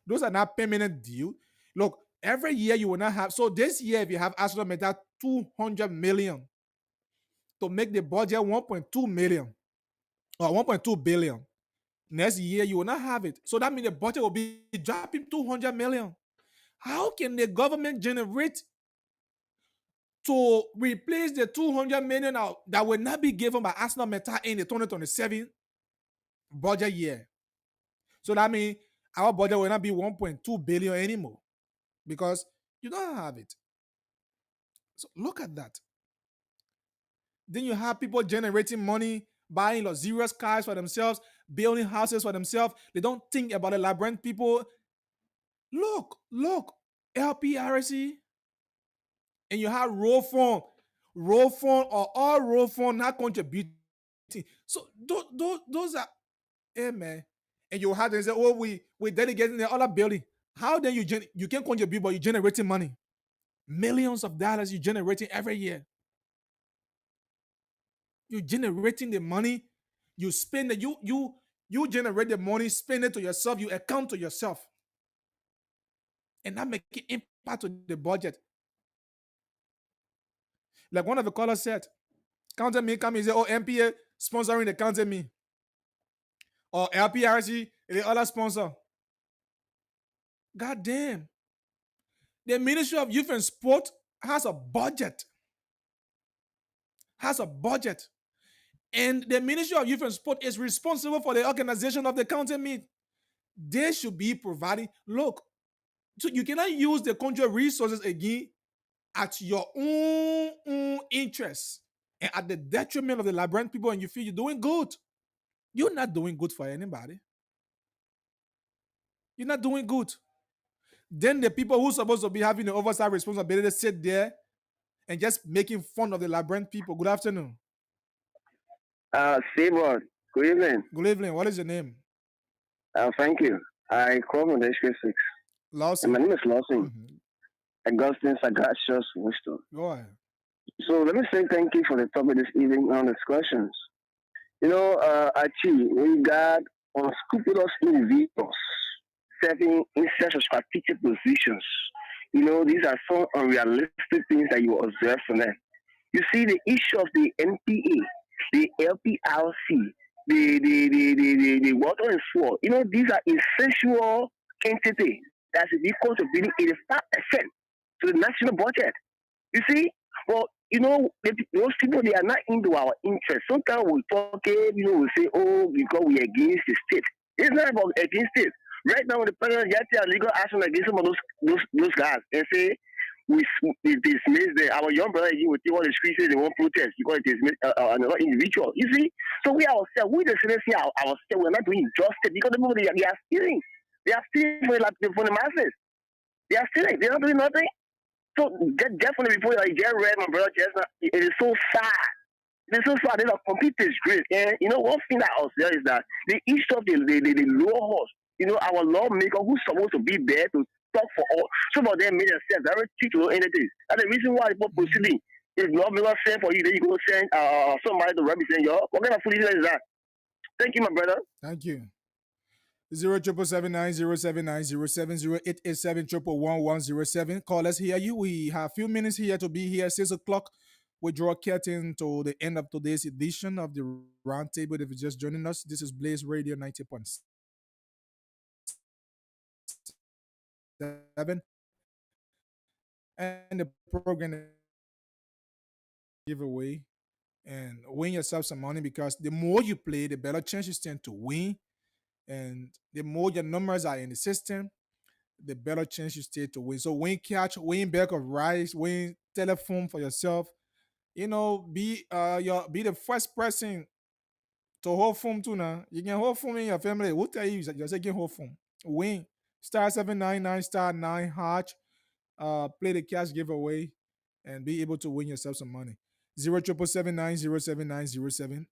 Those are not permanent deal. Look, every year you will not have. So this year, if you have Arsenal Mental 200 million to make the budget 1.2 million or 1.2 billion, next year you will not have it. So that means the budget will be dropping 200 million. How can the government generate to replace the 200 million that will not be given by Arsenal Mental in the 2027 budget year? So that means our budget will not be 1.2 billion anymore because you don't have it. So look at that. Then you have people generating money, buying luxurious cars for themselves, building houses for themselves. They don't think about the labyrinth people. Look, LPRC. And you have roll phone or all roll phone not contributing. So those are, hey man. And you have to say, oh, we're dedicating the other building. How then you can contribute, but you're generating money. Millions of dollars you're generating every year. You're generating the money, you spend it, you generate the money, spend it to yourself, you account to yourself. And that makes an impact to the budget. Like one of the callers said, Counter Me come and say, oh, NPA sponsoring the Counter Me. Or LPRC, the other sponsor. God damn. The Ministry of Youth and Sport has a budget. And the Ministry of Youth and Sport is responsible for the organization of the Counter Me. They should be providing. Look, so you cannot use the country resources again at your own interest and at the detriment of the labyrinth people, and you feel you're doing good. You're not doing good for anybody. You're not doing good. Then the people who's supposed to be having the oversight responsibility sit there and just making fun of the Labyrinth people. Good afternoon. Stable. Good evening. Good evening. What is your name? Thank you. I call from the HK6. Lawson. My name is Lawson. Augustine Sagacious Wisdom. Go ahead. So let me say thank you for the topic this evening on discussions. You know, Archie, we got unscrupulous individuals serving in such a strategic positions. You know, these are some unrealistic things that you observe from them. You see, the issue of the NPA, the LPRC, the water and sword, you know, these are essential entities that is equal to being 85% to the national budget. You see, well, you know, those people, they are not into our interest. Sometimes we talk, you know, we say, oh, because we are against the state. It's not about against it. Right now, the president just take a legal action against some of those guys and say, we dismiss our young brother, you will take all the streets, they won't protest because it dismiss another individual. You see? So we ourselves, we the citizens ourselves, we're not doing justice because the people, they are stealing. They are stealing for the masses. They are stealing. They're not doing nothing. So definitely before I get read, my brother, it is so sad. It is so sad. There's a complete disgrace. And you know, one thing that I observe is that the issue of the lower horse, you know, our lawmaker who's supposed to be there to talk for all, some of them made themselves very cheap to entities. That's the reason why people proceeding. If lawmaker send for you, then you go send somebody to represent you. What kind of foolishness is that? Thank you, my brother. Thank you. 0779079070887111107. Call us here. We have a few minutes here to be here. 6 o'clock. We draw curtain to the end of today's edition of the Roundtable. If you're just joining us, this is Blaze Radio 90.7. And the program giveaway and win yourself some money, because the more you play, the better chance you stand to win. And the more your numbers are in the system, the better chance you stay to win. So win catch, win bag of rice, win telephone for yourself. You know, be the first person to hold phone too now. You can hold phone in your family. Who tell you that you're taking hold phone? Win. Star 799 star 9 hatch. Play the cash giveaway and be able to win yourself some money. 07779079070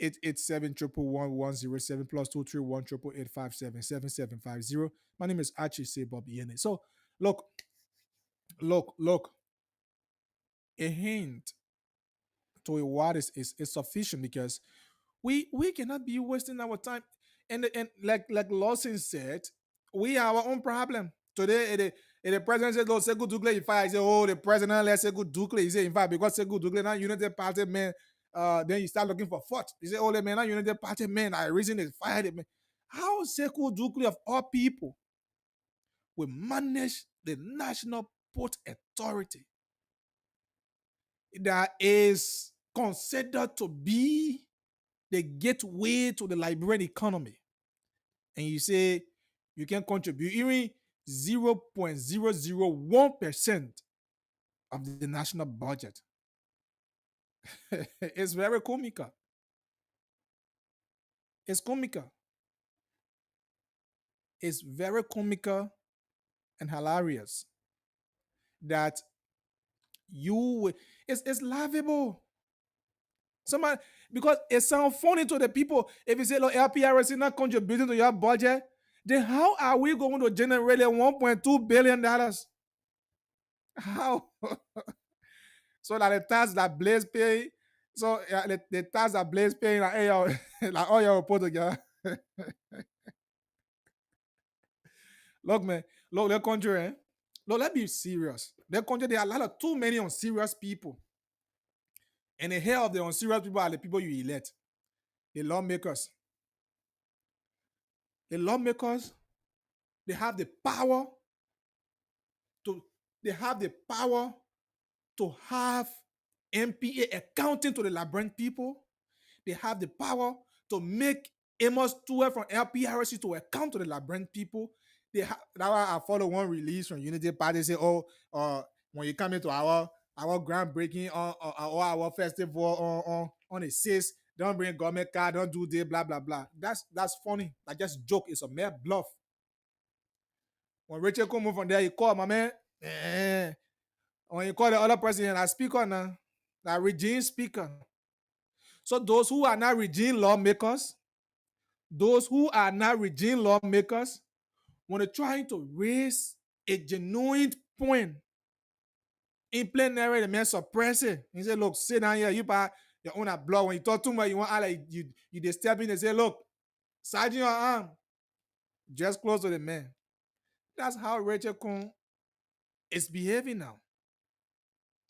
887111107 plus 2318885777750. My name is Archie Sebob Yene. So look. A hint to a word is sufficient, because we cannot be wasting our time. And like Lawson said, we have our own problem. Today, the president said, "Oh, Sekou Dougle, if I say, oh, the president let Sekou Dougle," he said, in fact, because Sekou Dougle now United Party man, then you start looking for fault. He said, "Oh, the man, now United Party man, I reason is fired man." How Sekou Dougle of all people will manage the National Port Authority that is considered to be the gateway to the Liberian economy, and you say you can contribute even 0.001% of the national budget? It's very comical. It's comical. It's very comical and hilarious that it's laughable. Somebody, because it sounds funny to the people. If you say, look, LPRS is not contributing to your budget, then how are we going to generate $1.2 billion? How? So that the tax that Blaze pay, so the tax that Blaze pay, like, hey, like all your put together. Look, man, look, the country, eh? Look, let's be serious. The country, there are a lot of too many unserious people. And the hair of the unserious people are the people you elect. The lawmakers. The lawmakers, they have the power to have NPA accounting to the Labyrinth people. They have the power to make Amos 12 from LPRC to account to the Labyrinth people. Now I follow one release from Unity Party. Say, when you come into our groundbreaking or our festival on the 6th, Don't bring government car, don't do this, blah, blah, blah. That's funny. I just joke. It's a mere bluff. When Richard come from there, he call my man. When you call the other president, I speaker now. That regime speaker. So those who are not regime lawmakers, when they're trying to raise a genuine point in plenary, the man suppress it. He said, look, sit down here, you buy your own blood. When you talk too much, you want to like you disturbing. They say, look, sergeant your arm. Just close to the man. That's how Rachel Kuhn is behaving now.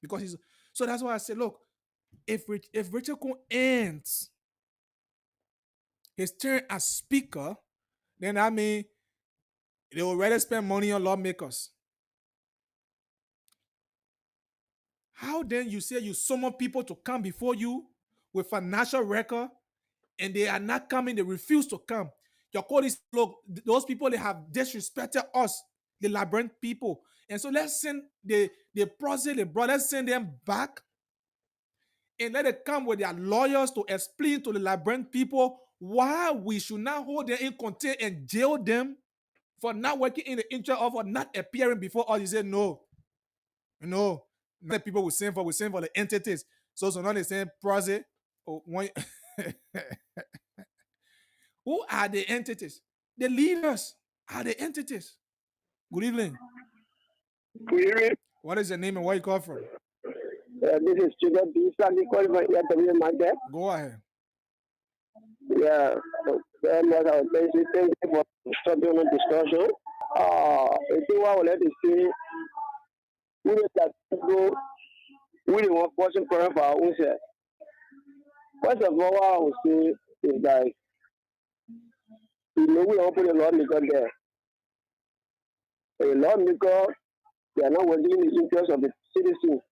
Because so that's why I said, look, if Rachel Kuhn ends his term as speaker, then I mean they will rather spend money on lawmakers. How then you say you summon people to come before you with financial record and they are not coming, they refuse to come. Your call is, look, those people, they have disrespected us, the Labyrinth people. And so let's send the process, let's send them back and let it come with their lawyers to explain to the Labyrinth people why we should not hold them in contempt and jail them for not working in the interest of or not appearing before us. You say no. No. Not people we send for the entities. So now they say process. Who are the entities? The leaders are the entities. Good evening. Good evening. What is your name and where you call from? This is Chidot Bisani calling from EW Market. Go ahead. Yeah. Then what I was basically thank you for starting on discussion. I think what I would like to say, we need that people really want person for our own self. First of all, what I would say is that we don't put a lawmaker there. A lawmaker, they are not working in the interest of the citizens.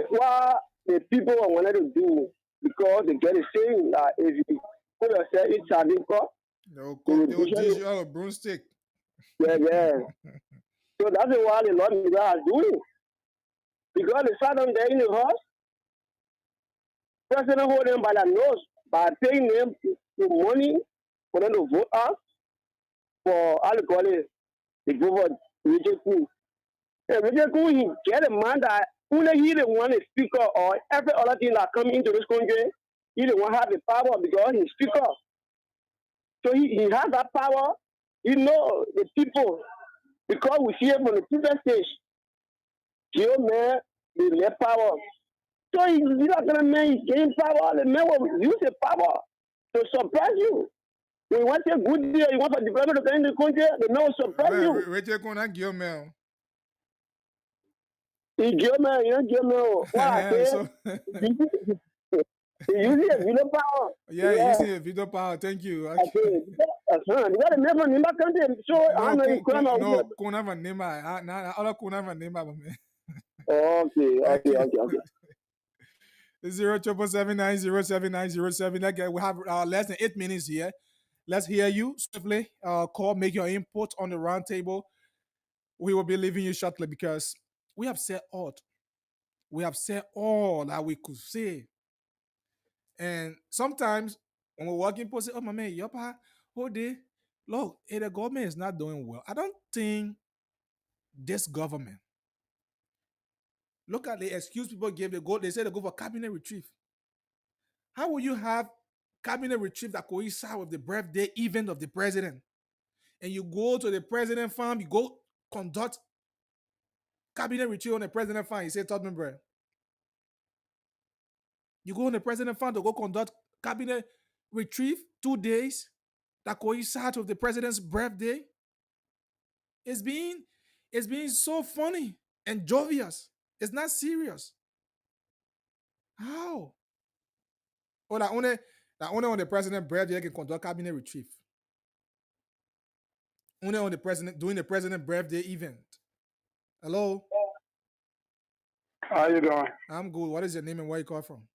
What the people are wanting to do, because they get a saying that if you put yourself in Sadiko, they will teach you a broomstick. Yeah. So that's what the lawmaker are doing. Because they sat on there in the house, president hold them by the nose by paying them money for them to vote out for how to call it, the vote for Richard Kuhn. Richard Kuhn, he get a man that only he the one is speaker or every other thing that come into this country, he the one have the power because he's speaker. So he has that power. You know the people, because we see him on the previous stage. Joe man, the less power. So he's not gonna man, he's getting power. The man will use the power to surprise you. When you want a good deal, you want for development of the country, the man will surprise you. Richard Kuhn, not Guillaume. He Guillaume, you know Guillaume. What I say? He's using a veto power. Yeah, using a veto power. Thank you. You got to never name a country. So I know you couldn't. No, couldn't have a name. I couldn't have a name. Okay. 0777907907907. Again, we have less than 8 minutes here. Let's hear you swiftly. Call, make your input on the round table. We will be leaving you shortly because we have said all. We have said all that we could say. And sometimes when we're working, people say, oh, my man, yapa, whole day. Look, the government is not doing well. I don't think this government, look at the excuse people give. They say they go for cabinet retrieve. How will you have cabinet retrieve that coincide with the birthday event of the president? And you go to the president farm, you go conduct cabinet retrieve on the president farm. You say, Tottenham bread. You go on the president farm to go conduct cabinet retrieve 2 days that coincide with the president's birthday. It's being so funny and jovious. It's not serious. How? Oh, that only on the president's birthday can conduct cabinet retrieve. Only on the president doing the president's birthday event. Hello. How you doing? I'm good. What is your name and where you call from?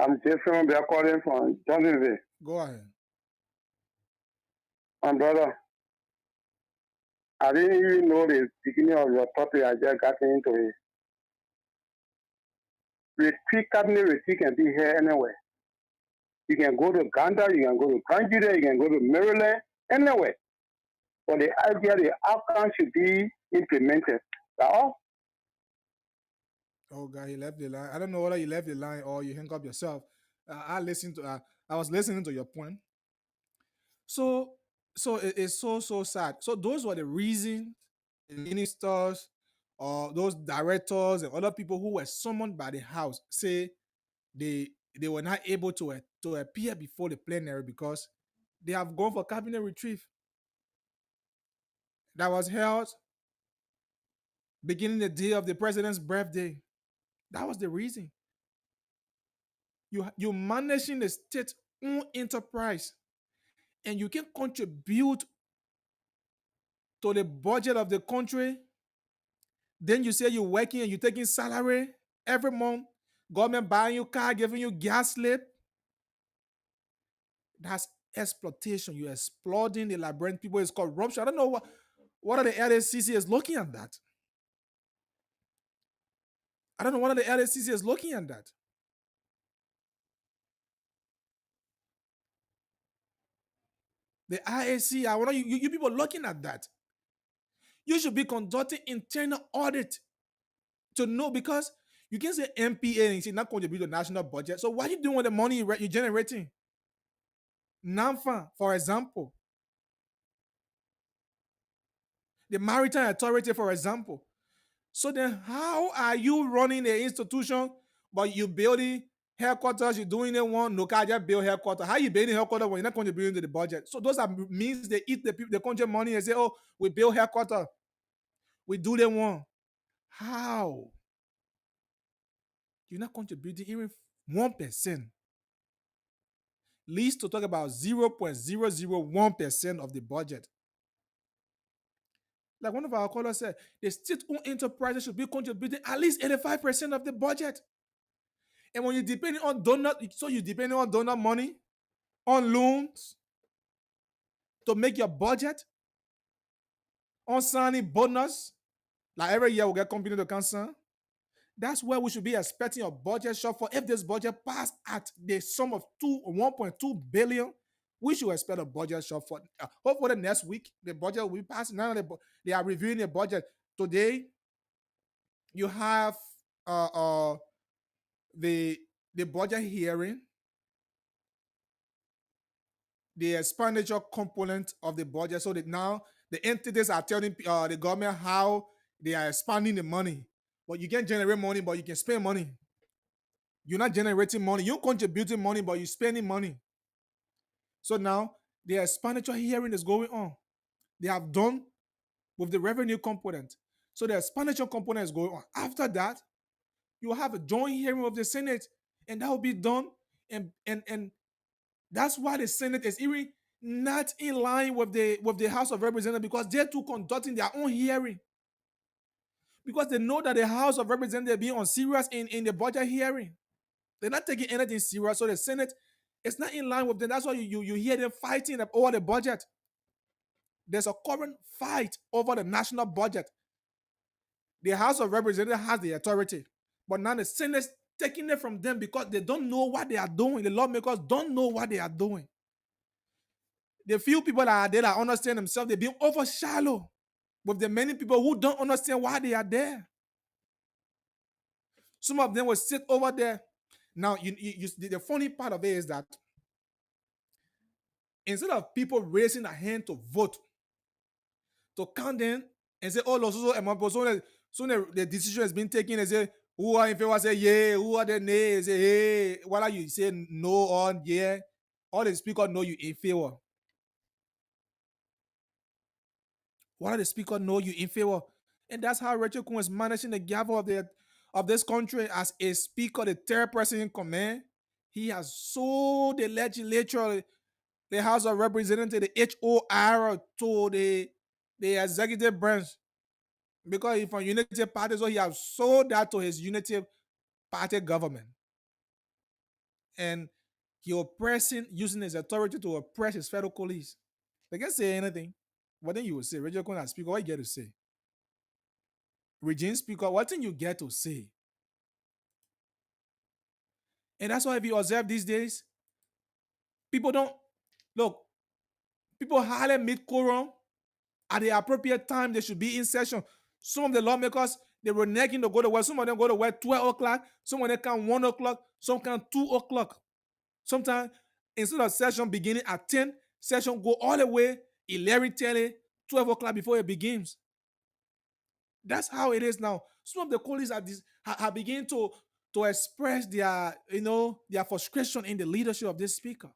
I'm Jason. They're calling from Johnsonville. Go ahead. My brother, I didn't even know the beginning of your topic. I just got into it. cabinet retreat can be here anywhere. You can go to Ghana, you can go to Nigeria, you can go to Maryland, anywhere. But the idea, the outcome should be implemented. That's all. Oh God, he left the line. I don't know whether you left the line or you hang up yourself. I listened to. I was listening to your point. So, it's so sad. So those were the reasons the ministers or those directors and other people who were summoned by the House say they were not able to appear before the plenary because they have gone for cabinet retrieve that was held beginning the day of the president's birthday. That was the reason. You managing the state-owned enterprise, and you can contribute to the budget of the country. Then you say you're working and you're taking salary every month. Government buying you car, giving you gas slip. That's exploitation. You're exploiting the Liberian people. It's corruption. I don't know what are the LSCC is looking at that. I don't know what are the LSCC is looking at that. The IAC, I want you people looking at that. You should be conducting internal audit to know, because you can say MPA and it's not contribute to the national budget. So what are you doing with the money you're generating? NAMFA, for example. The Maritime Authority, for example. So then how are you running the institution, but you building headquarters, you're doing it one, no, can't just build headquarters. How you building headquarters when you're not contributing to the budget? So those are means they eat the country money and say, oh, we build headquarters. We do the one. How? You're not contributing even 1%. Least to talk about 0.001% of the budget. Like one of our callers said, the state-owned enterprises should be contributing at least 85% of the budget. And when you're depending on donor, so you're depending on donor money, on loans to make your budget, on signing bonus, like every year we get company to cancel. That's where we should be expecting a budget shortfall. If this budget passed at the sum of 1.2 billion, we should expect a budget shortfall. Hopefully next week the budget will be passed. Now they are reviewing the budget. Today, you have the budget hearing, the expenditure component of the budget. So that now the entities are telling the government how they are expanding the money. But you can generate money, but you can spend money. You're not generating money. You're contributing money, but you're spending money. So now the expenditure hearing is going on. They have done with the revenue component. So the expenditure component is going on. After that, you have a joint hearing of the Senate, and that will be done. And that's why the Senate is even not in line with the House of Representatives, because they're too conducting their own hearing. Because they know that the House of Representatives being on serious in the budget hearing. They're not taking anything serious. So the Senate is not in line with them. That's why you hear them fighting over the budget. There's a current fight over the national budget. The House of Representatives has the authority, but now the Senate is taking it from them because they don't know what they are doing. The lawmakers don't know what they are doing. The few people that are there that understand themselves, they're being over shallow with the many people who don't understand why they are there. Some of them will sit over there. Now, the funny part of it is that instead of people raising a hand to vote, to count them and say, oh, so the decision has been taken, and say, who are in favor, say, yeah, who are the nay, say, hey, what are you saying, no or yeah? All the speakers know you in favor. What are the speakers know you in favor? And that's how Rachel Kuhn is managing the gavel of this country as a speaker, the third person in command. He has sold the legislature, the House of Representatives, the HOR, to the executive branch. Because he's from Unity Party, so he has sold that to his Unity Party government. And he using his authority to oppress his federal colleagues. They can't say anything. What then you will say? Rachel Kuhn as speaker, what you get to say? Regine Speaker, what thing you get to say? And that's why if you observe these days, people don't look, people hardly meet quorum at the appropriate time. They should be in session. Some of the lawmakers, they were nagging to go to work. Some of them go to work 12 o'clock. Some of them come 1 o'clock. Some come 2 o'clock. Sometimes instead of session beginning at 10, session go all the way 11, 12 o'clock before it begins. That's how it is now. Some of the colleagues have begun to express their, their frustration in the leadership of this speaker,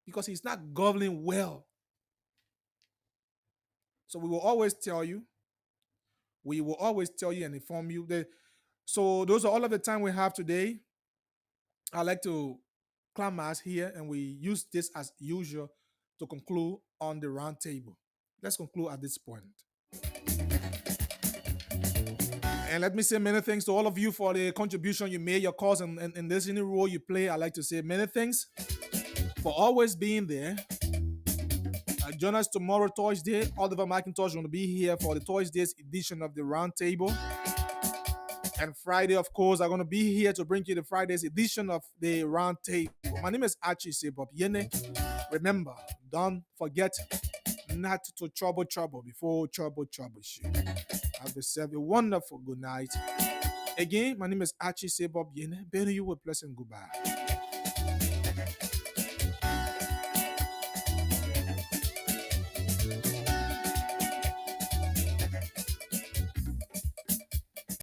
because he's not governing well. So we will always tell you and inform you that. So those are all of the time we have today. I'd like to climax here, and we use this as usual to conclude on the round table. Let's conclude at this point. And let me say many thanks to all of you for the contribution you made, your cause, and this any role you play. I'd like to say many thanks for always being there. Join us tomorrow, Thursday. Oliver McIntosh will be here for the Thursday's edition of the Round Table. And Friday, of course, I'm going to be here to bring you the Friday's edition of the Round Table. My name is Archie Sebop Yene. Remember, don't forget not to trouble before trouble you. Have yourself a wonderful good night. Again, my name is Archie Sebop Yene. Better you with pleasant goodbye.